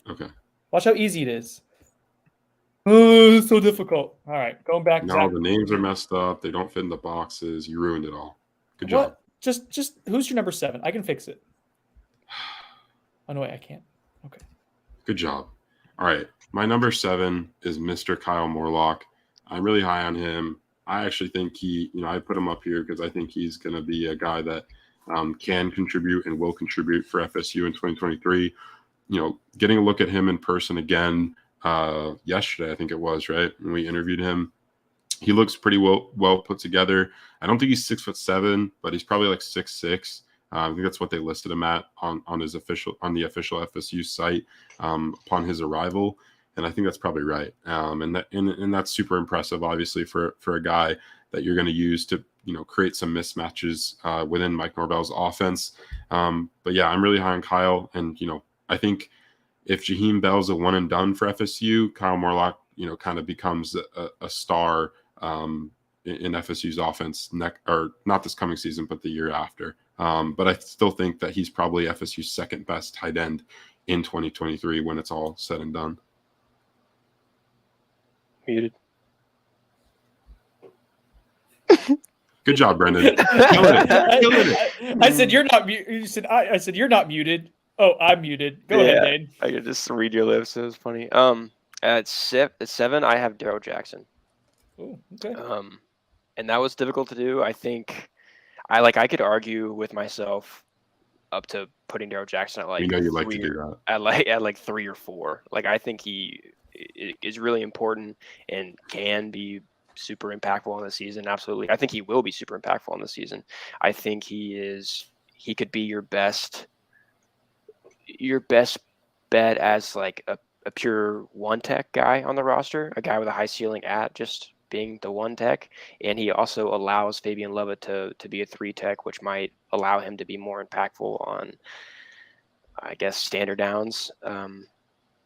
Okay. Watch how easy it is. Oh, it's so difficult. All right, going back. No, the names are messed up. They don't fit in the boxes. You ruined it all. Good job. Just who's your number 7? I can fix it. Oh no, wait, I can't. Okay. Good job. All right, my number 7 is Mr. Kyle Morlock. I'm really high on him. I actually think I put him up here because I think he's going to be a guy that can contribute and will contribute for FSU in 2023. Getting a look at him in person again yesterday, I think it was, right, when we interviewed him, he looks pretty well put together. I don't think he's 6'7", but he's probably like 6'6". I think that's what they listed him at on the official FSU site upon his arrival, and I think that's probably right. And that's super impressive, obviously, for a guy that you're going to use to create some mismatches within Mike Norvell's offense. But yeah, I'm really high on Kyle, and I think if Jaheim Bell's a one and done for FSU, Kyle Morlock kind of becomes a star in FSU's offense not this coming season, but the year after. But I still think that he's probably FSU's second best tight end in 2023 when it's all said and done. Muted. Good job, Brendan. I said you're not muted. You said I said you're not muted. Oh, I'm muted. Go ahead, Dane. I could just read your lips. It was funny. At 7, I have Darryl Jackson. Ooh, okay. And that was difficult to do. I think I could argue with myself up to putting Daryl Jackson at like We know you like to three do or that. at like 3 or 4. Like I think he is really important and can be super impactful on the season. Absolutely. I think he will be super impactful on the season. I think he could be your best bet as like a pure one tech guy on the roster, a guy with a high ceiling at just being the one tech. And he also allows Fabian Lovett to be a 3 tech, which might allow him to be more impactful on, I guess, standard downs,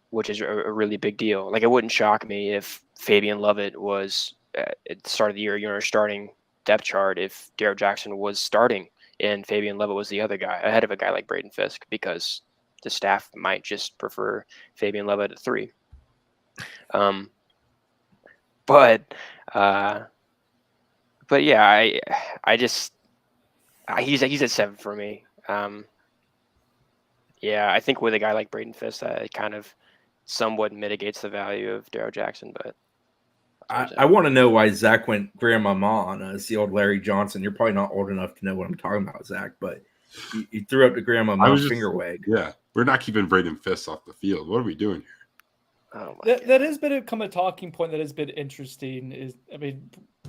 which is a really big deal. Like, it wouldn't shock me if Fabian Lovett was at the start of the year, starting depth chart, if Daryl Jackson was starting and Fabian Lovett was the other guy ahead of a guy like Braden Fisk, because the staff might just prefer Fabian Lovett at 3. But yeah, he's at 7 for me. Yeah, I think with a guy like Braden Fisk, it kind of somewhat mitigates the value of Daryl Jackson. But I want to know why Zach went grandmama on us, the old Larry Johnson. You're probably not old enough to know what I'm talking about, Zach, but you threw up the grandmama finger wag. Yeah, we're not keeping Braden Fisk off the field. What are we doing here? Oh that has become a talking point that has been interesting.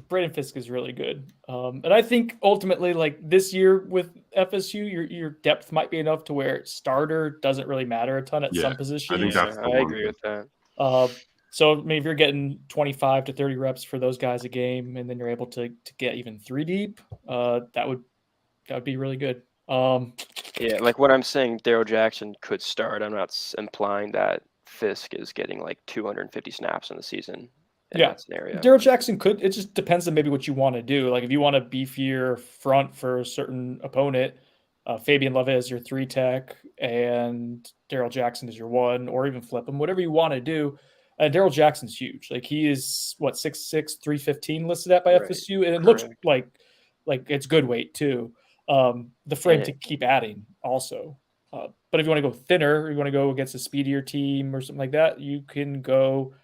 Braden Fisk is really good, and I think ultimately, like this year with FSU, your depth might be enough to where starter doesn't really matter a ton at some positions. I think that's I agree with that. So if you're getting 25 to 30 reps for those guys a game, and then you're able to get even 3 deep, that would be really good. Yeah, like what I'm saying, Daryl Jackson could start. I'm not implying that Fisk is getting like 250 snaps in the season in that scenario. Daryl Jackson could. It just depends on maybe what you want to do. Like if you want a beefier front for a certain opponent, Fabian Lovett is your 3 tech and Daryl Jackson is your 1, or even flip him, whatever you want to do. Daryl Jackson's huge. Like he is 6'6", 315 listed at by FSU, and it looks like it's good weight too. The frame to keep adding also. But if you want to go thinner, or you want to go against a speedier team or something like that, you can go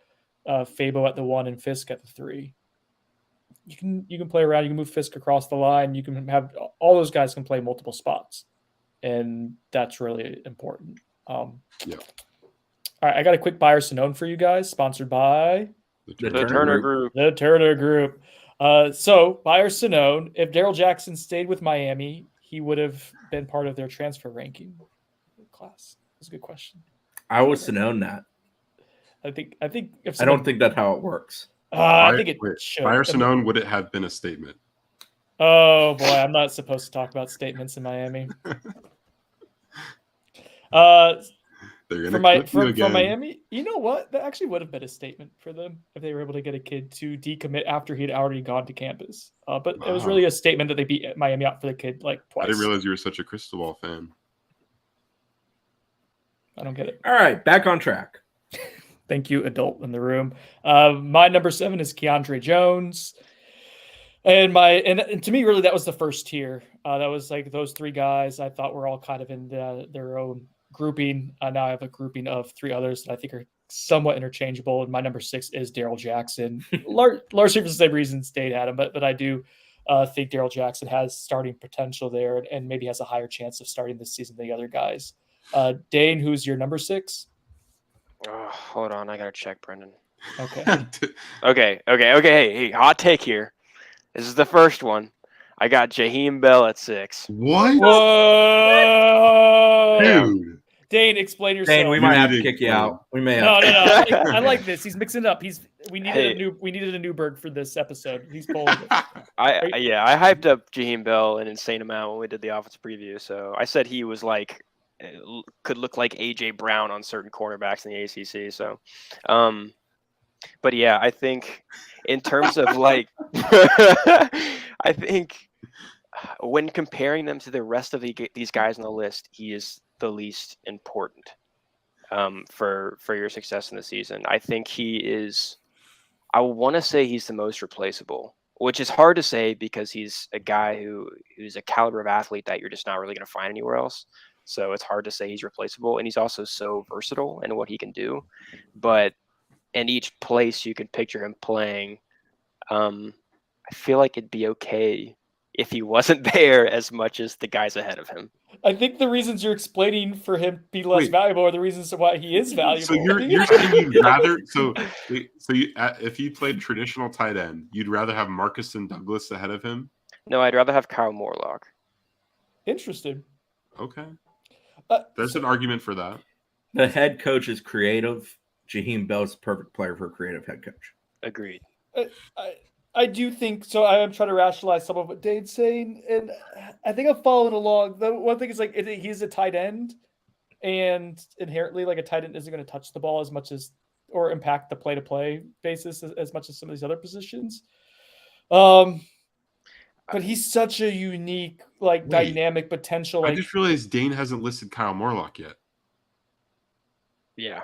Fabo at the 1 and Fisk at the 3. You can play around. You can move Fisk across the line. You can have all those guys can play multiple spots, and that's really important. All right, I got a quick buyer Sonone for you guys, sponsored by the Turner Group. The Turner Group. So buyer Sonone, if Daryl Jackson stayed with Miami, he would have been part of their transfer ranking class. That's a good question. I was to know that. I think if I don't think that's how it works. I think it should. Buyer Sonone, would it have been a statement? Oh boy, I'm not supposed to talk about statements in Miami. From Miami, you know what? That actually would have been a statement for them if they were able to get a kid to decommit after he'd already gone to campus. But it was really a statement that they beat Miami out for the kid like twice. I didn't realize you were such a Cristobal fan. I don't get it. All right, back on track. Thank you, adult in the room. My number 7 is Keandre Jones. And to me, really, that was the first tier. That was like those 3 guys I thought were all kind of in their own grouping. Now I have a grouping of 3 others that I think are somewhat interchangeable. And my number 6 is Daryl Jackson. Largely for the same reason State had him, but I do think Daryl Jackson has starting potential there and maybe has a higher chance of starting this season than the other guys. Dane, who's your number 6? Oh, hold on, I gotta check, Brendan. Okay. Okay. Hey, hot take here. This is the first one. I got Jaheim Bell at 6. What? Whoa, dude! Dane, explain yourself. Dane, we might have to kick you out. We may have. No. I like this. He's mixing it up. We needed a new bird for this episode. He's pulling it. I hyped up Jaheim Bell an insane amount when we did the offense preview. So I said he was like could look like AJ Brown on certain cornerbacks in the ACC. So, but yeah, I think in terms of like, I think when comparing them to the rest of these guys on the list, he is the least important for your success in the season. I think he is. I want to say he's the most replaceable, which is hard to say because he's a guy who's a caliber of athlete that you're just not really going to find anywhere else. So it's hard to say he's replaceable, and he's also so versatile in what he can do. But in each place, you can picture him playing I feel like it'd be okay if he wasn't there as much as the guys ahead of him. I think the reasons you're explaining for him to be less Wait. valuable are the reasons why he is valuable. So you're saying you'd rather if you played traditional tight end, you'd rather have Marcus and Douglas ahead of him? No, I'd rather have Kyle Morlock. Interesting. Okay, there's an argument for that. The head coach is creative. Jaheim Bell's the perfect player for a creative head coach. Agreed. I do think so. I am trying to rationalize some of what Dane's saying, and I think I'm following along. The one thing is like he's a tight end, and inherently, like a tight end isn't going to touch the ball as much as or impact the play-to-play basis as much as some of these other positions. But he's such a unique, like dynamic potential. I just realized Dane hasn't listed Kyle Morlock yet. Yeah.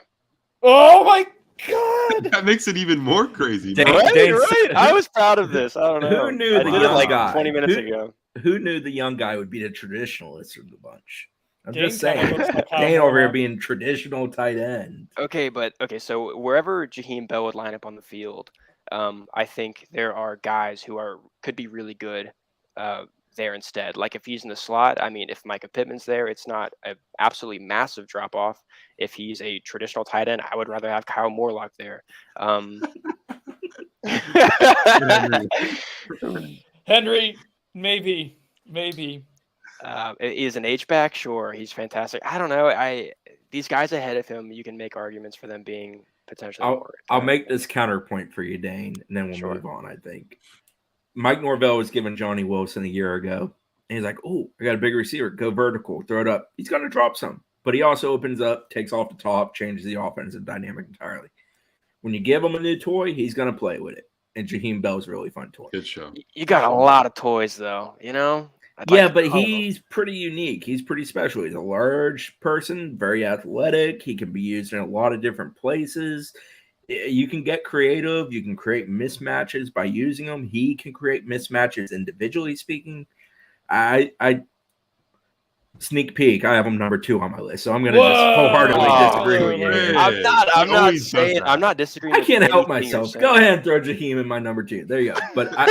Oh my God! That makes it even more crazy. Right. I was proud of this. I don't know. Who knew I the did it young like guy? 20 minutes ago. Who knew the young guy would be the traditionalist of the bunch? I'm Dane just kinda saying. looks like Kyle Dane over here Morlock. being traditional tight end. Okay, so wherever Jaheim Bell would line up on the field, I think there are guys who could be really good there instead. Like if he's in the slot, I mean, if Micah Pittman's there, it's not an absolutely massive drop off. If he's a traditional tight end, I would rather have Kyle Morlock there. Henry, maybe. Is an H-back? Sure, he's fantastic. I don't know. These guys ahead of him, you can make arguments for them being potentially more. I'll make this counterpoint for you, Dane, and then we'll move on, I think. Mike Norvell was given Johnny Wilson a year ago, and he's like, oh, I got a big receiver. Go vertical. Throw it up. He's going to drop some. But he also opens up, takes off the top, changes the offensive dynamic entirely. When you give him a new toy, he's going to play with it. And Jaheim Bell's a really fun toy. Good show. You got a lot of toys, though, you know? But he's pretty unique. He's pretty special. He's a large person, very athletic. He can be used in a lot of different places. You can get creative. You can create mismatches by using them. He can create mismatches individually speaking. I sneak peek. I have him number 2 on my list, so I'm going to just wholeheartedly disagree with you. I'm not disagreeing. I can't help myself. Go ahead and throw Jaheim in my number 2. There you go. But I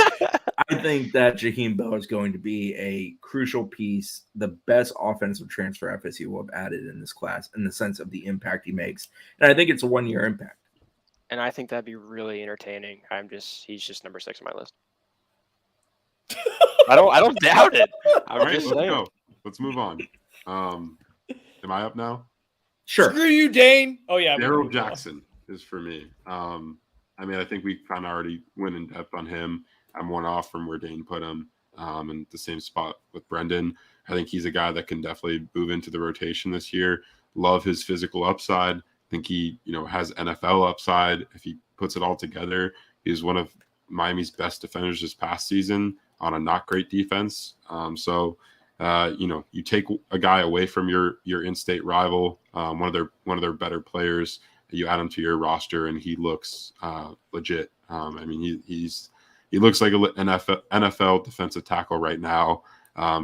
think that Jaheim Bell is going to be a crucial piece, the best offensive transfer FSU will have added in this class in the sense of the impact he makes. And I think it's a 1-year impact. And I think that'd be really entertaining. He's just number 6 on my list. I don't doubt it. Let's go. Let's move on. Am I up now? Sure. Screw you, Dane. Oh yeah. Daryl Jackson is for me. I mean, I think we kind of already went in depth on him. I'm one off from where Dane put him, in the same spot with Brendan. I think he's a guy that can definitely move into the rotation this year. Love his physical upside. I think he, has NFL upside. If he puts it all together, he's one of Miami's best defenders this past season on a not great defense. You take a guy away from your in-state rival, one of their better players, you add him to your roster, and he looks legit. I mean, he looks like an NFL defensive tackle right now.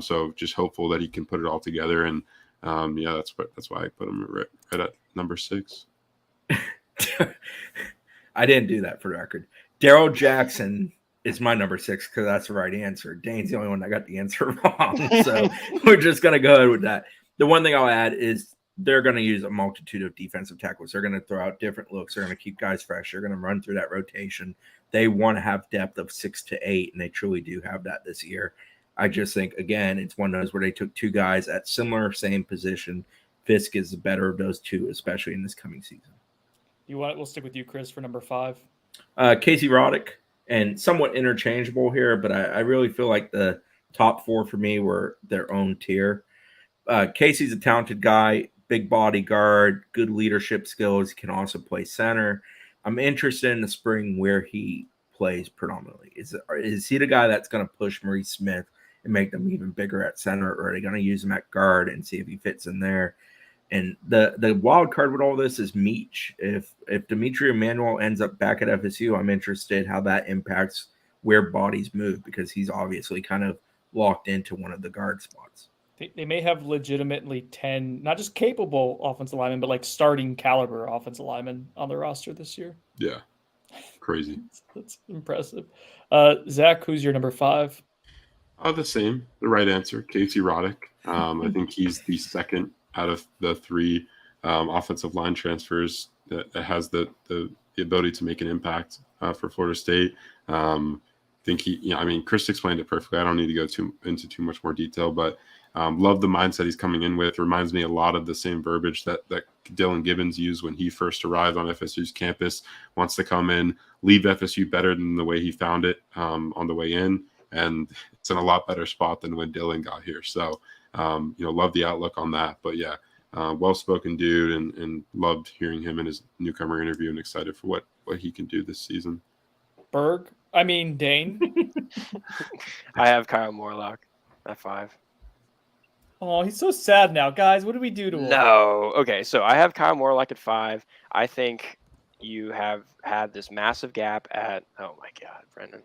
So just hopeful that he can put it all together. And that's why I put him right at number 6. I didn't do that for the record. Daryl Jackson is my number 6 because that's the right answer. Dane's the only one that got the answer wrong. So we're just going to go ahead with that. The one thing I'll add is they're going to use a multitude of defensive tackles. They're going to throw out different looks. They're going to keep guys fresh. They're going to run through that rotation. They want to have depth of 6 to 8, and they truly do have that this year. I just think, again, it's one of those where they took 2 guys at same position. Fisk is the better of those 2, especially in this coming season. We'll stick with you, Chris, for number 5. Casey Roddick, and somewhat interchangeable here, but I really feel like the top 4 for me were their own tier. Casey's a talented guy, big body guard, good leadership skills. He can also play center. I'm interested in the spring where he plays predominantly. Is he the guy that's going to push Maurice Smith and make them even bigger at center, or are they going to use him at guard and see if he fits in there? And the wild card with all this is Meach. If Dimitri Emanuel ends up back at FSU, I'm interested how that impacts where bodies move, because he's obviously kind of locked into one of the guard spots. They may have legitimately 10, not just capable offensive linemen, but like starting caliber offensive linemen on the roster this year. Yeah. crazy. That's impressive. Zach, who's your number 5? The same, the right answer, Casey Roddick. I think he's the second out of the 3 offensive line transfers that has the ability to make an impact for Florida State. I think Chris explained it perfectly. I don't need to go into too much more detail, but love the mindset he's coming in with. Reminds me a lot of the same verbiage that Dylan Gibbons used when he first arrived on FSU's campus. Wants to come in, leave FSU better than the way he found it on the way in, and it's in a lot better spot than when Dylan got here. So, love the outlook on that. But yeah, well-spoken dude, and loved hearing him in his newcomer interview, and excited for what he can do this season. Dane. I have Kyle Morlock at 5. Oh, he's so sad now, guys. What did we do to him? No. Okay, so I have Kyle Morlock at 5. I think you have had this massive gap at. Oh my God, Brendan.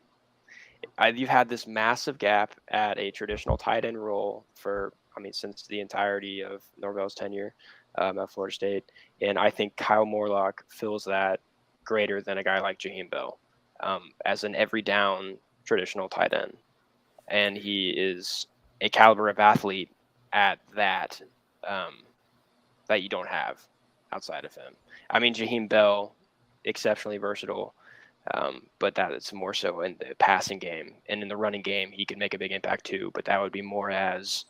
You've had this massive gap at a traditional tight end role since the entirety of Norvell's tenure at Florida State, and I think Kyle Morlock fills that greater than a guy like Jaheim Bell as an every down traditional tight end, and he is a caliber of athlete at that that you don't have outside of him. Jaheim Bell, exceptionally versatile. But that is more so in the passing game, and in the running game, he can make a big impact too. But that would be more as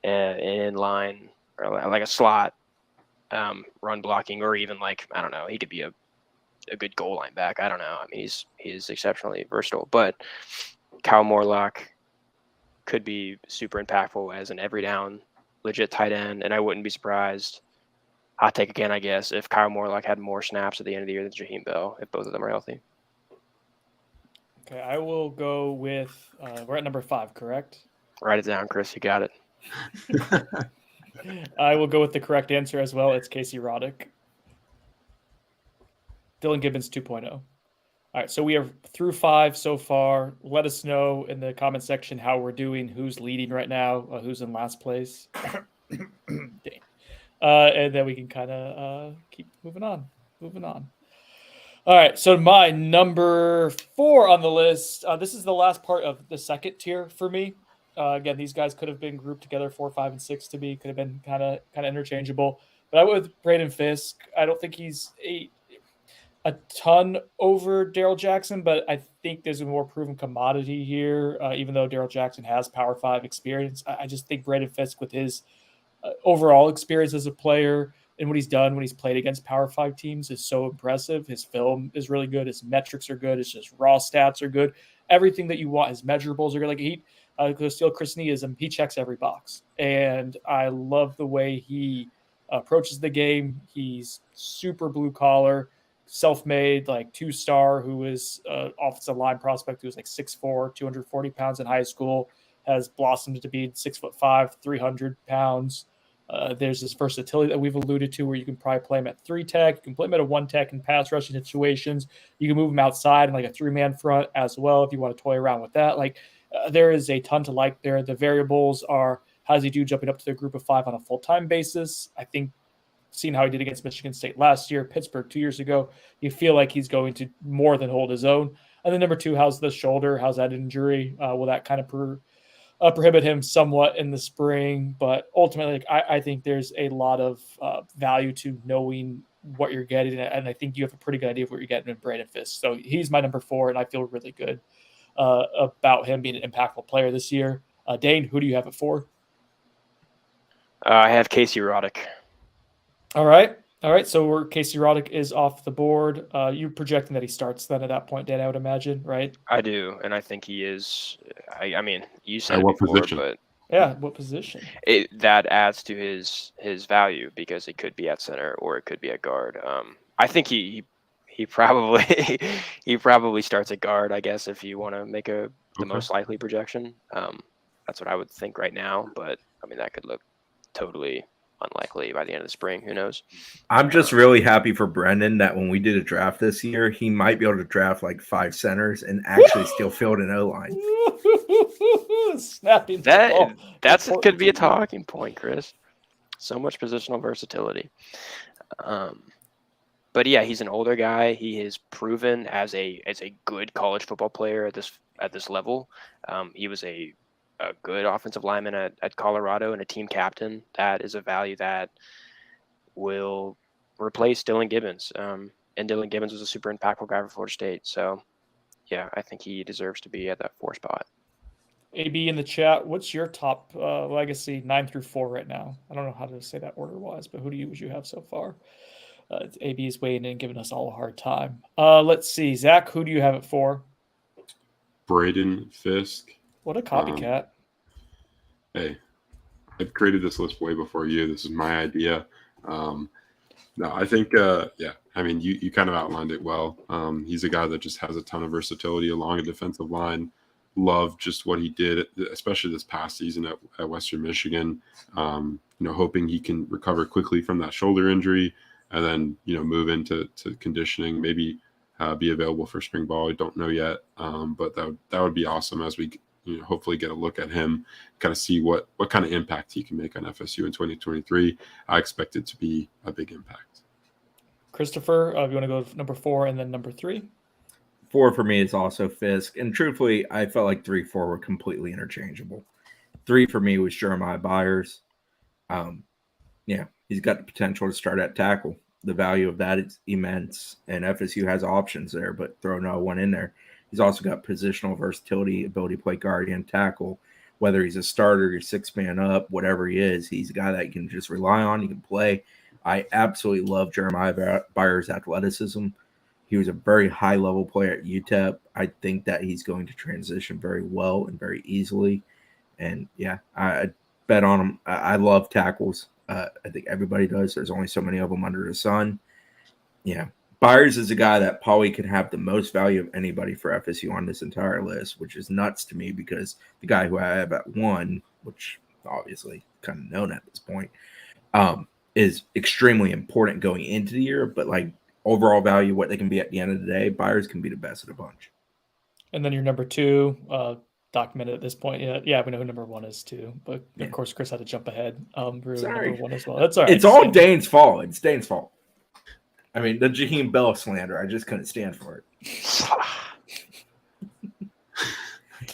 an inline or like a slot run blocking, or even he could be a good goal line back. I don't know. He's exceptionally versatile. But Kyle Morlock could be super impactful as an every down legit tight end, and I wouldn't be surprised. Hot take again, I guess, if Kyle Morlock had more snaps at the end of the year than Jaheim Bell, if both of them are healthy. Okay, I will go with we're at number 5, correct? Write it down, Chris. You got it. I will go with the correct answer as well. It's Casey Roddick. Dylan Gibbons 2.0. All right, so we are through 5 so far. Let us know in the comment section how we're doing, who's leading right now, who's in last place. Dang. And then we can kind of keep moving on. All right, so my number 4 on the list, this is the last part of the second tier for me. Again, these guys could have been grouped together, 4, 5, and 6 to me. Could have been kind of interchangeable. But I went with Braden Fisk. I don't think he's a ton over Daryl Jackson, but I think there's a more proven commodity here. Even though Daryl Jackson has Power 5 experience, I just think Braden Fisk, with his overall experience as a player and what he's done when he's played against Power 5 teams, is so impressive. His film is really good. His metrics are good. His just raw stats are good. Everything that you want. His measurables are good. To steal Chris Neism, he checks every box. And I love the way he approaches the game. He's super blue collar, self-made, 2-star, who is offensive line prospect who was 6'4", 240 pounds in high school, has blossomed to be 6'5", 300 pounds. There's this versatility that we've alluded to, where you can probably play him at 3-tech, you can play him at a 1-tech in pass rushing situations. You can move him outside in a 3-man front as well if you want to toy around with that. There is a ton to like there. The variables are, how does he do jumping up to the group of 5 on a full-time basis? I think seeing how he did against Michigan State last year, Pittsburgh 2 years ago, you feel like he's going to more than hold his own. And then number 2, how's the shoulder? How's that injury? Will that kind of prohibit him somewhat in the spring? But ultimately, I think there's a lot of value to knowing what you're getting, and I think you have a pretty good idea of what you're getting in Braden Fisk. So he's my number 4, and I feel really good about him being an impactful player this year. Dane, who do you have at 4? I have Casey Roddick. All right. So Casey Roddick is off the board. You're projecting that he starts then at that point, Dan, I would imagine, right? I do, and I think he is. I mean, you said At what before, position? but Yeah, what position? that adds to his value, because it could be at center or it could be at guard. I think he probably he probably starts at guard, I guess, if you want to make the most likely projection. That's what I would think right now, but that could look totally unlikely by the end of the spring. Who knows? I'm just really happy for Brendan that when we did a draft this year, he might be able to draft 5 centers and actually still field an O-line. Snapping. That's could be a talking point, Chris. So much positional versatility. But yeah, he's an older guy. He has proven as a good college football player at this level. He was a good offensive lineman at Colorado and a team captain. That is a value that will replace Dylan Gibbons. And Dylan Gibbons was a super impactful guy for Florida State. So yeah, I think he deserves to be at that 4 spot. AB in the chat, what's your top legacy 9 through 4 right now? I don't know how to say that order wise, but would you have so far? AB is weighing in, giving us all a hard time. Let's see, Zach, who do you have it for? Braden Fisk. What a copycat! Hey, I created this list way before you. This is my idea. No, I think, yeah, I mean, you kind of outlined it well. He's a guy that just has a ton of versatility along a defensive line. Love just what he did, especially this past season at Western Michigan. Hoping he can recover quickly from that shoulder injury and then, move into conditioning, maybe be available for spring ball. I don't know yet, but that would be awesome as we hopefully get a look at him, kind of see what kind of impact he can make on FSU in 2023. I expect it to be a big impact. Christopher, if you want to go number 4 and then number 3? 4 for me is also Fisk. And truthfully, I felt like 3, 4 were completely interchangeable. 3 for me was Jeremiah Byers. Yeah, he's got the potential to start at tackle. The value of that is immense. And FSU has options there, but throw no one in there. He's also got positional versatility, ability to play guard and tackle. Whether he's a starter, you're 6-man up, whatever he is, he's a guy that you can just rely on. You can play. I absolutely love Jeremiah Byers' athleticism. He was a very high-level player at UTEP. I think that he's going to transition very well and very easily. And, yeah, I bet on him. I love tackles. I think everybody does. There's only so many of them under the sun. Yeah. Byers is a guy that probably could have the most value of anybody for FSU on this entire list, which is nuts to me because the guy who I have at 1, which obviously kind of known at this point, is extremely important going into the year. But, like, overall value, what they can be at the end of the day, Byers can be the best of the bunch. And then your number 2, documented at this point. Yeah, we know who number 1 is too. But of course, Chris had to jump ahead. Number 1 as well. That's all right. It's all Dane's fault. It's Dane's fault. I mean, the Jaheim Bell slander, I just couldn't stand for it.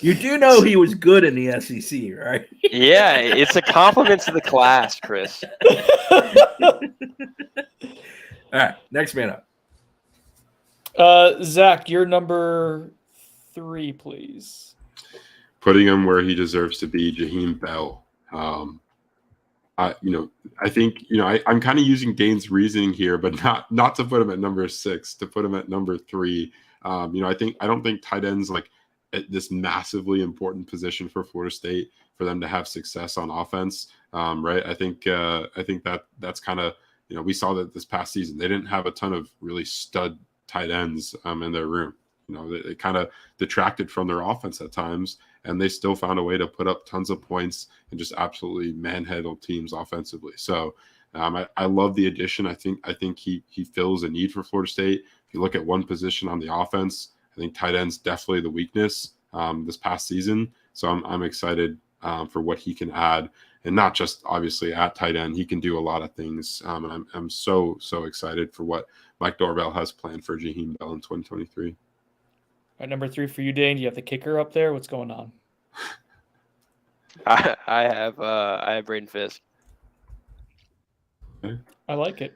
You do know he was good in the SEC, right? Yeah, it's a compliment to the class, Chris. All right, next man up. Zach, you're number 3, please. Putting him where he deserves to be, Jaheim Bell. I think I'm kind of using Dane's reasoning here, but not to put him at number 6, to put him at number 3. I don't think tight ends like at this massively important position for Florida State for them to have success on offense, right? I think that's kind of we saw that this past season they didn't have a ton of really stud tight ends in their room. They kind of detracted from their offense at times, and they still found a way to put up tons of points and just absolutely manhandle teams offensively. So I love the addition. I think he fills a need for Florida State. If you look at one position on the offense, I think tight end's definitely the weakness this past season. So I'm excited for what he can add, and not just obviously at tight end. He can do a lot of things, and I'm so excited for what Mike Norvell has planned for Jaheim Bell in 2023. All right, number 3 for you, Dane. Do you have the kicker up there? What's going on? I have Braden Fisk. Okay. I like it.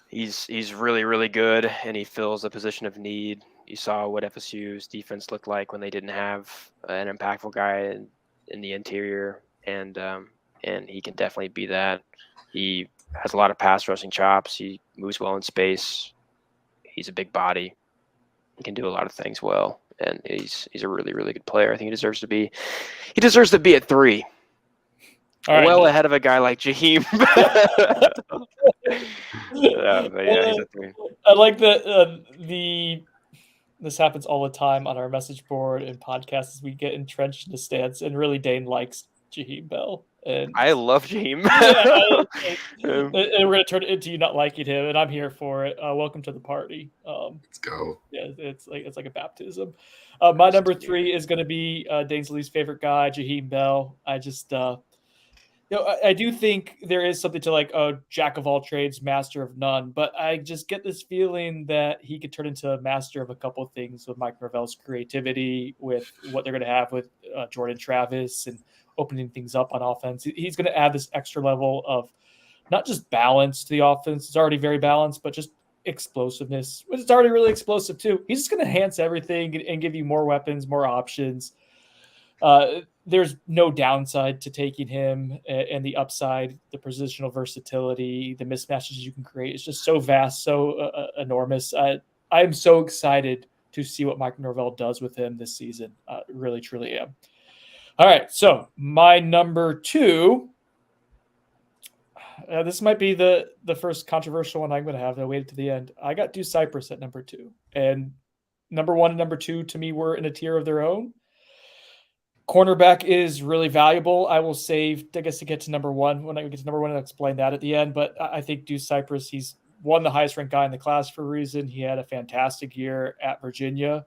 He's really, really good, and he fills a position of need. You saw what FSU's defense looked like when they didn't have an impactful guy in the interior, and he can definitely be that. He has a lot of pass rushing chops. He moves well in space. He's a big body. He can do a lot of things well, and he's a really, really good player. I think he deserves to be at 3. Right. Well ahead of a guy like Jaheim. But yeah, he's at 3. I like that this happens all the time on our message board and podcasts as we get entrenched in the stance, and really Dane likes Jaheim Bell. And I love Jaheim. And we're going to turn it into you not liking him, and I'm here for it. Welcome to the party. Let's go. Yeah, it's like a baptism. My number 3 is going to be Dane's least favorite guy, Jaheim Bell. I just I do think there is something to like a jack of all trades, master of none, but I just get this feeling that he could turn into a master of a couple of things with Mike Norvell's creativity, with what they're going to have with Jordan Travis and opening things up on offense. He's going to add this extra level of not just balance to the offense. It's already very balanced, but just explosiveness. It's already really explosive too. He's just going to enhance everything and give you more weapons, more options. There's no downside to taking him, and the upside, the positional versatility, the mismatches you can create is just so vast, so enormous. I'm so excited to see what Mike Norvell does with him this season. Really, truly am. All right, so my number 2. This might be the first controversial one I'm going to have. I waited to the end. I got Deuce Cypress at number 2, and number 1 and number 2 to me were in a tier of their own. Cornerback is really valuable. I will save, I guess, to get to number 1. When I get to number 1, I'll explain that at the end. But I think Deuce Cypress, he's won the highest ranked guy in the class for a reason. He had a fantastic year at Virginia.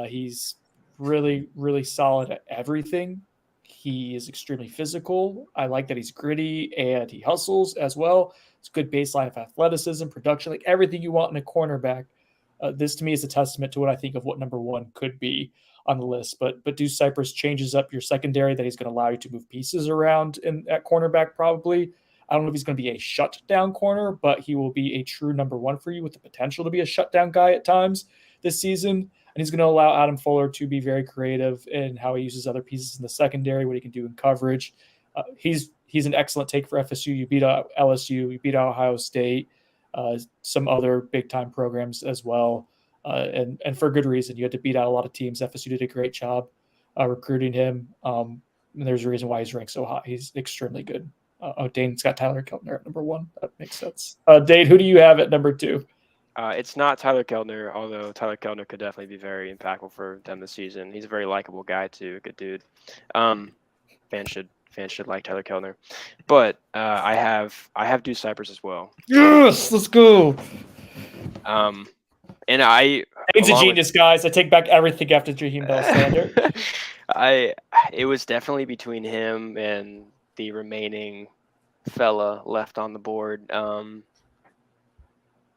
He's really, really solid at everything. He is extremely physical. I like that he's gritty and he hustles as well. It's a good baseline of athleticism, production, like everything you want in a cornerback. This to me is a testament to what I think of what number 1 could be on the list. But Deuce Cypress changes up your secondary, that he's going to allow you to move pieces around at cornerback probably. I don't know if he's going to be a shutdown corner, but he will be a true number 1 for you with the potential to be a shutdown guy at times this season. And he's going to allow Adam Fuller to be very creative in how he uses other pieces in the secondary, what he can do in coverage. He's an excellent take for FSU. You beat out LSU, you beat out Ohio State, some other big-time programs as well. And for good reason. You had to beat out a lot of teams. FSU did a great job recruiting him. And there's a reason why he's ranked so high. He's extremely good. Dane's got Tyler Keltner at number 1. That makes sense. Dane, who do you have at number 2? It's not Tyler Keltner, although Tyler Keltner could definitely be very impactful for them this season. He's a very likable guy too, good dude. Fans should like Tyler Keltner, but I have Deuce Cypress as well. Yes, let's go. And Dane's a genius, guys. I take back everything after Jaheim Bell slander. It was definitely between him and the remaining fella left on the board.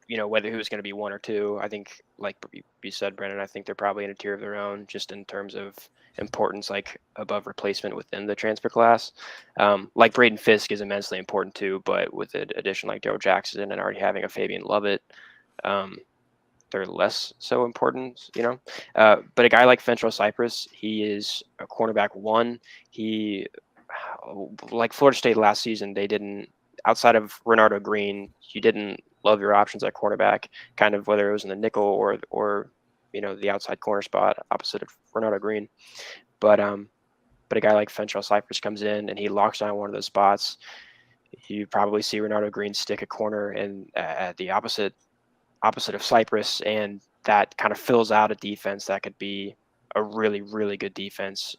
Whether he was going to be 1 or 2. I think, like you said, Brennan, I think they're probably in a tier of their own, just in terms of importance, like above replacement within the transfer class. Like Braden Fisk is immensely important too, but with an addition like Joe Jackson and already having a Fabian Lovett, they're less so important, But a guy like Fentrell Cypress, he is a cornerback 1. He, like Florida State last season, they didn't, outside of Renardo Green, you didn't love your options at cornerback, kind of whether it was in the nickel or the outside corner spot opposite of Renardo Green. But a guy like Fentrell Cypress comes in and he locks down one of those spots. You probably see Renardo Green stick a corner and at the opposite of Cypress, and that kind of fills out a defense that could be a really, really good defense.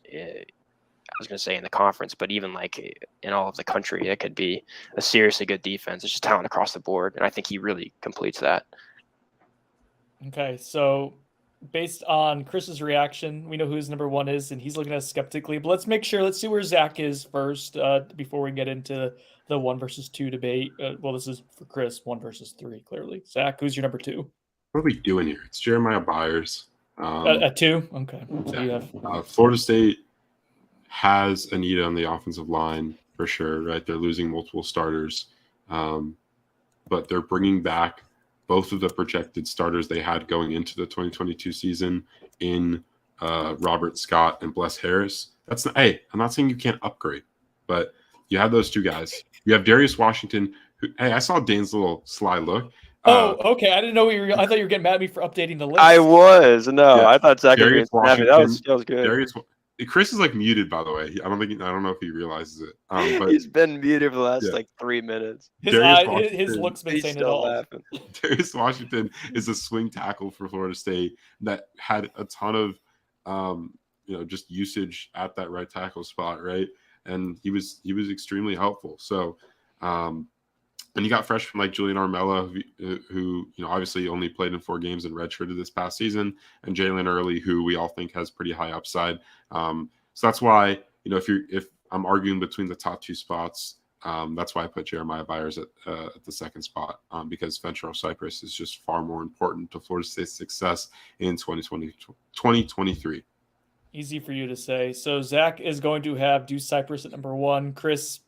I was going to say in the conference, but even like in all of the country, it could be a seriously good defense. It's just talent across the board, and I think he really completes that. Okay, so based on Chris's reaction, we know who his number 1 is, and he's looking at us skeptically. But let's see where Zach is first before we get into the 1 versus 2 debate. Well, this is for Chris, 1 versus 3, clearly. Zach, who's your number 2? What are we doing here? It's Jeremiah Byers. At 2? Okay. So you have Florida State has a need on the offensive line for sure, right? They're losing multiple starters, but they're bringing back both of the projected starters they had going into the 2022 season in Robert Scott and Bless Harris. I'm not saying you can't upgrade, but you have those 2 guys. You have Darius Washington. I saw Dane's little sly look. Okay. I didn't know I thought you were getting mad at me for updating the list. I was. No, yeah, I thought Zach Darius Washington. That was good. Chris is like muted, by the way. I don't know if he realizes it. But he's been muted for the last 3 minutes. His look's been saying it all. Laughing. Darius Washington is a swing tackle for Florida State that had a ton of, just usage at that right tackle spot, right? And he was extremely helpful. So, and you got freshmen like Julian Armella, who obviously only played in 4 games and redshirted this past season, and Jalen Early, who we all think has pretty high upside. So that's why if I'm arguing between the top two spots. That's why I put Jeremiah Byers at the second spot, because Fentrell Cypress is just far more important to Florida State's success in 2023. Easy for you to say. So Zach is going to have Deuce Cypress at number 1. Chris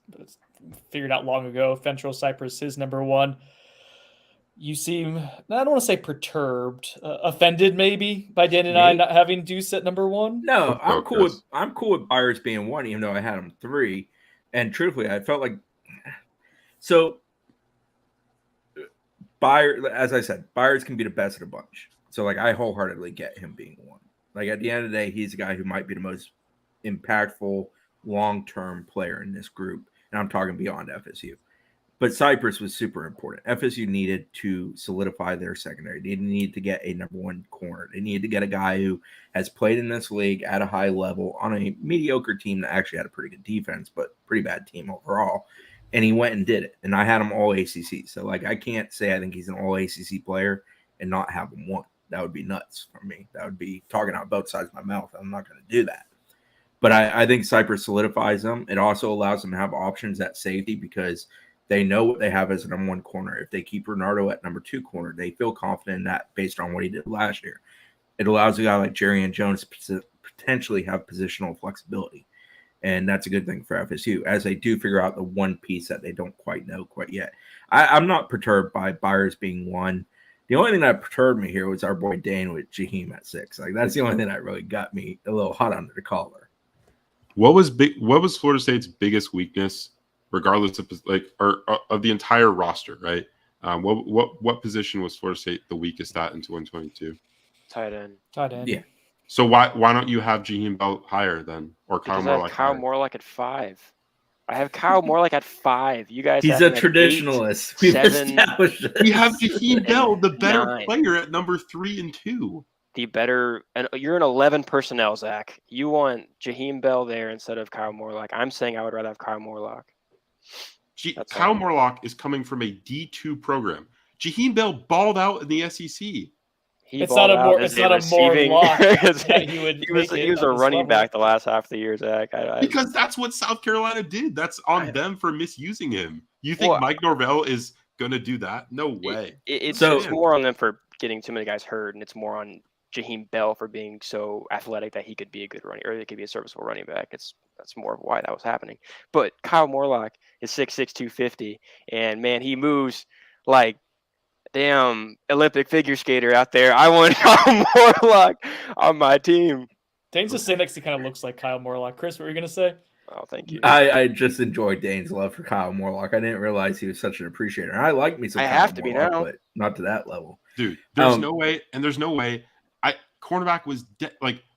figured out long ago Fentrell Cypress is number 1. You seem, I don't want to say perturbed, offended maybe by Dan and I not having Deuce at number 1. No, I'm cool with Byers being 1, even though I had him 3. And truthfully, I felt like Byers, as I said, Byers can be the best of the bunch. So like I wholeheartedly get him being 1. Like at the end of the day, he's the guy who might be the most impactful long-term player in this group. And I'm talking beyond FSU. But Cypress was super important. FSU needed to solidify their secondary. They needed to get a number 1 corner. They needed to get a guy who has played in this league at a high level on a mediocre team that actually had a pretty good defense, but pretty bad team overall. And he went and did it. And I had him all ACC. So, like, I can't say I think he's an all ACC player and not have him 1. That would be nuts for me. That would be talking out both sides of my mouth. I'm not going to do that. But I think Cypress solidifies them. It also allows them to have options at safety because they know what they have as a number 1 corner. If they keep Renardo at number 2 corner, they feel confident in that based on what he did last year. It allows a guy like Jerrion Jones to potentially have positional flexibility. And that's a good thing for FSU as they do figure out the one piece that they don't quite know quite yet. I'm not perturbed by Byers being 1. The only thing that perturbed me here was our boy Dane with Jaheim at 6. Like that's the only thing that really got me a little hot under the collar. What was Florida State's biggest weakness, regardless of of the entire roster, right? What position was Florida State the weakest at in 2022? Tight end. Yeah. So why don't you have Jaheim Bell higher then, or Kyle Morlock? Kyle Morlock at 5. I have Kyle Morlock at 5. You guys, he's a traditionalist. 8, 7. We have Jaheim Bell, the better player, at number 3 and 2. The better, and you're an 11 personnel, Zach. You want Jaheim Bell there instead of Kyle Morlock. I'm saying I would rather have Kyle Morlock. Kyle Morlock is coming from a D2 program. Jaheim Bell balled out in the SEC. It's not a more lock. He was a running back the last half of the year, Zach. Because that's what South Carolina did. That's on them for misusing him. You think Mike Norvell is going to do that? No way. It's more on them for getting too many guys hurt, and it's more on Jaheim Bell for being so athletic that he could be a good running, or he could be a serviceable running back. That's more of why that was happening. But Kyle Morlock is 6'6", 250, and man, he moves like damn Olympic figure skater out there. I want Kyle Morlock on my team. Dane's just saying next to kind of looks like Kyle Morlock. Chris, what were you going to say? Oh, thank you. I just enjoyed Dane's love for Kyle Morlock. I didn't realize he was such an appreciator. I like me some. I have to be now, but not to that level, dude. There's no way. Cornerback was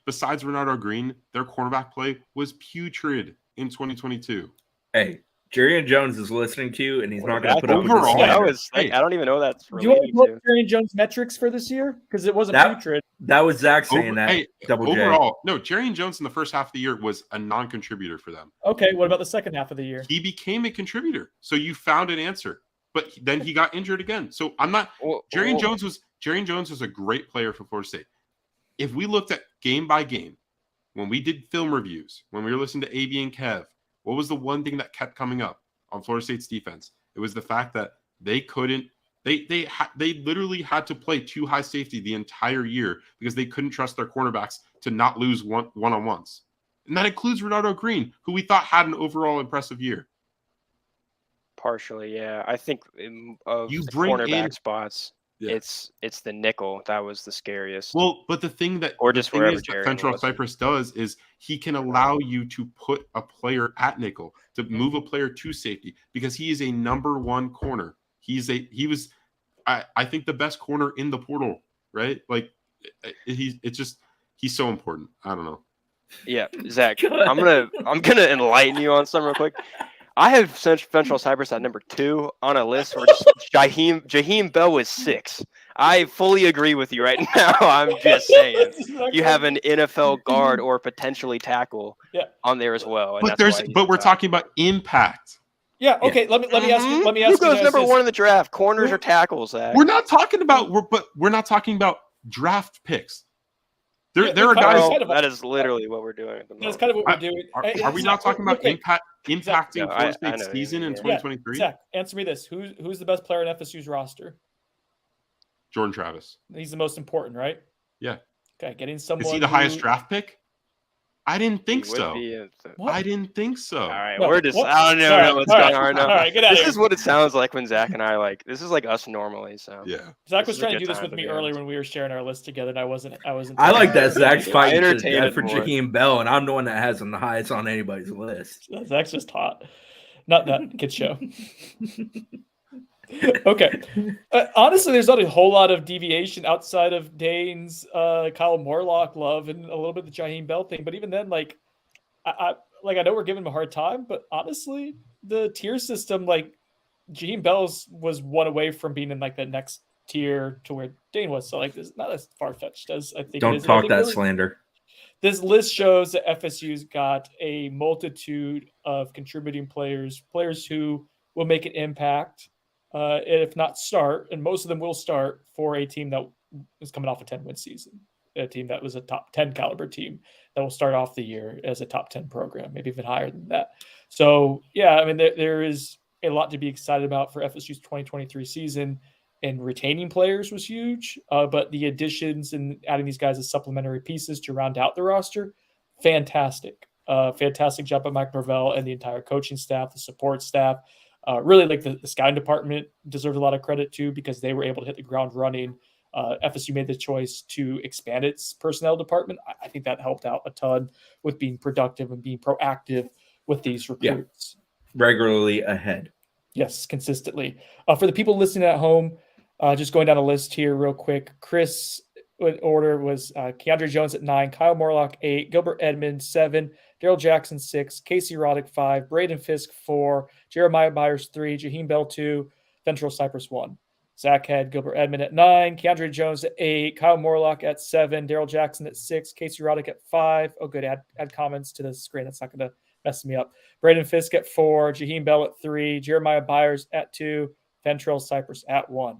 besides Renardo Green, their cornerback play was putrid in 2022. Hey, Jerrion Jones is listening to you, and he's not going to put up overall. With this I don't even know that's related. Do you want to look at Jerrion Jones metrics for this year? Because it wasn't putrid. That was Zach saying that. Hey, overall, no. Jerrion Jones in the first half of the year was a non-contributor for them. Okay, what about the second half of the year? He became a contributor, so you found an answer. But then he got injured again. So I'm not. Jerrion Jones was a great player for Florida State. If we looked at game by game, when we did film reviews, when we were listening to AB and Kev, what was the one thing that kept coming up on Florida State's defense? It was the fact that they couldn't. They literally had to play 2 high safety the entire year because they couldn't trust their cornerbacks to not lose one-on-ones. And that includes Renardo Green, who we thought had an overall impressive year. Partially, yeah. I think of the cornerback spots, it's the nickel that was the scariest. Well, but the thing that Fentrell Cypress does is he can allow you to put a player at nickel, to move a player to safety, because he is a number 1 corner. He was I think the best corner in the portal, right? Like he's so important. I don't know. Yeah, Zach, I'm gonna enlighten you on something real quick. I have Fentrell Cypress at number 2 on a list where Jaheim Bell was 6. I fully agree with you right now. I'm just saying you have an NFL guard or potentially tackle on there as well. But we're talking about impact. Yeah. Okay. Let me ask you. Who goes number 1 in the draft? Corners or tackles? Zach? We're not talking about draft picks. There are kind of- guys. kind of- that is literally what we're doing at the That's moment. kind of what we're doing. Are we not talking about Okay, impacting No, Florida I State's know, season in yeah. 2023? Zach, answer me this: who's the best player in FSU's roster? Jordan Travis. He's the most important, right? Yeah. Okay, getting someone. Is he the highest draft pick? I didn't think He would so. be What? I didn't think so. All right, No, we're just. what? I don't know All right, what's all going right, on right now. All right, get out of This here. is what it sounds like when Zach and I like. This is like us normally. So Yeah. Zach This was is a trying to good do this time with to me be earlier honest. when we were sharing our list together, and I wasn't. I like that Zach's fighting to entertained death it for more. Jaheim Bell, and I'm the one that has him the highest on anybody's list. Zach's just hot. Not that kid show. Okay. Honestly, there's not a whole lot of deviation outside of Dane's Kyle Morlock love and a little bit of the Jaheim Bell thing. But even then, like, I know we're giving him a hard time, but honestly, the tier system, like, Jaheim Bell's was one away from being in like the next tier to where Dane was. So like, it's not as far fetched as I think. Don't it is. And I talk think that really, slander. this list shows that FSU's got a multitude of contributing players who will make an impact, if not start, and most of them will start for a team that is coming off a 10-win season, a team that was a top 10 caliber team that will start off the year as a top 10 program, maybe even higher than that. So, yeah, I mean, there is a lot to be excited about for FSU's 2023 season. And retaining players was huge, but the additions and adding these guys as supplementary pieces to round out the roster, fantastic. Fantastic job by Mike Norvell and the entire coaching staff, the support staff. Really, like the scouting department deserves a lot of credit too, because they were able to hit the ground running. FSU made the choice to expand its personnel department. I think that helped out a ton with being productive and being proactive with these recruits. Regularly ahead. Yes, consistently. For the people listening at home, just going down a list here real quick. Chris in order was Keandre Jones at 9, Kyle Morlock 8, Gilbert Edmonds 7, Daryl Jackson 6, Casey Roddick 5, Braden Fisk 4, Jeremiah Myers 3, Jaheim Bell 2, Ventrell Cypress 1. Zach had Gilbert Edmond at 9, Keandre Jones at 8, Kyle Morlock at 7, Daryl Jackson at 6, Casey Roddick at 5. Oh, good. Add comments to the screen. That's not going to mess me up. Braden Fisk at 4, Jaheim Bell at 3, Jeremiah Byers at 2, Ventrell Cypress at 1.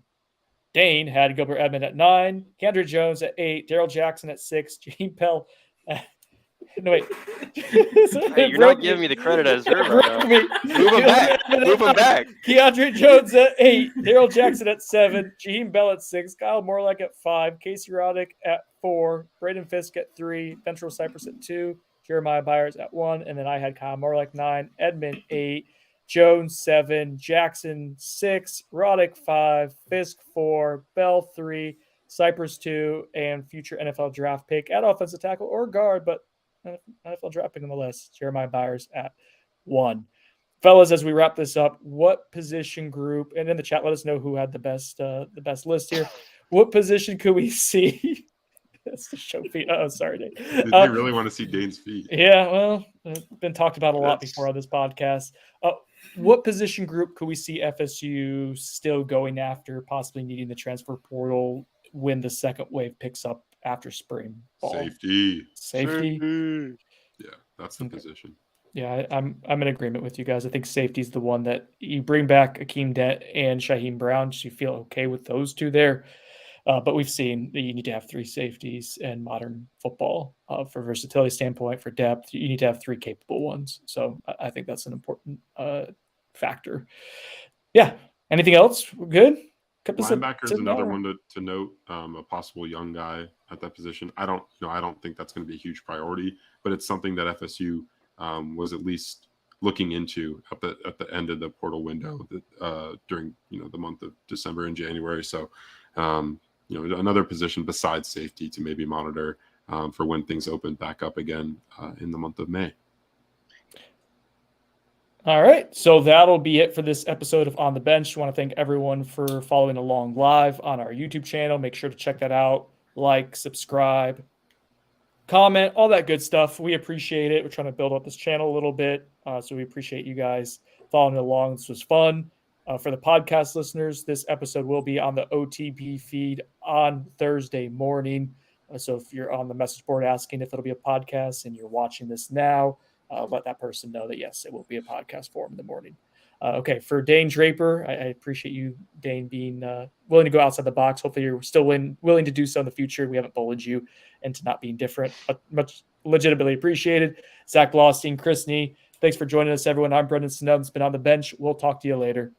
Dane had Gilbert Edmond at 9, Keandre Jones at 8, Daryl Jackson at 6, Jaheim Bell no, wait. Hey, you're not giving me the credit I deserve right now. Move him back. Move him back. Keandre Jones at 8, Daryl Jackson at 7, Jaheim Bell at 6, Kyle Morlock at 5, Casey Roddick at 4, Braden Fisk at 3, Ventrell Cypress at 2, Jeremiah Byers at 1, and then I had Kyle Morlock 9, Edmond 8, Jones 7, Jackson 6, Roddick 5, Fisk 4, Bell 3, Cypress 2, and future NFL draft pick at offensive tackle or guard, but NFL draft pick on the list, Jeremiah Byers at 1. Fellas, as we wrap this up, what position group, and in the chat, let us know who had the best list here. What position could we see? That's the show feet. Oh, sorry, Dave. Did you really want to see Dane's feet? Yeah, well, it's been talked about a lot before on this podcast. What position group could we see FSU still going after, possibly needing the transfer portal when the second wave picks up after spring ball? Safety. Yeah, that's the position. Yeah, I'm in agreement with you guys. I think safety is the one that you bring back Akeem Dent and Shaheem Brown. So you feel okay with those two there. But we've seen that you need to have 3 safeties in modern football for versatility standpoint, for depth. You need to have 3 capable ones. So I think that's an important factor. Yeah. Anything else? We're good? Linebacker is another one to note. A possible young guy at that position. I don't think that's going to be a huge priority, but it's something that FSU was at least looking into at the end of the portal window during the month of December and January. So another position besides safety to maybe monitor for when things open back up again in the month of May. All right, so that'll be it for this episode of On the Bench. I want to thank everyone for following along live on our YouTube channel. Make sure to check that out. Like, subscribe, comment, all that good stuff. We appreciate it. We're trying to build up this channel a little bit, so we appreciate you guys following along. This was fun. For the podcast listeners, this episode will be on the OTB feed on Thursday morning. So if you're on the message board asking if it'll be a podcast and you're watching this now, let that person know that, yes, it will be a podcast form in the morning. Okay, for Dane Draper, I appreciate you, Dane, being willing to go outside the box. Hopefully you're still willing to do so in the future. We haven't bullied you into not being different, but much legitimately appreciated. Zach Blostein, Chris Nee, thanks for joining us, everyone. I'm Brendan Snubs, been on the bench. We'll talk to you later.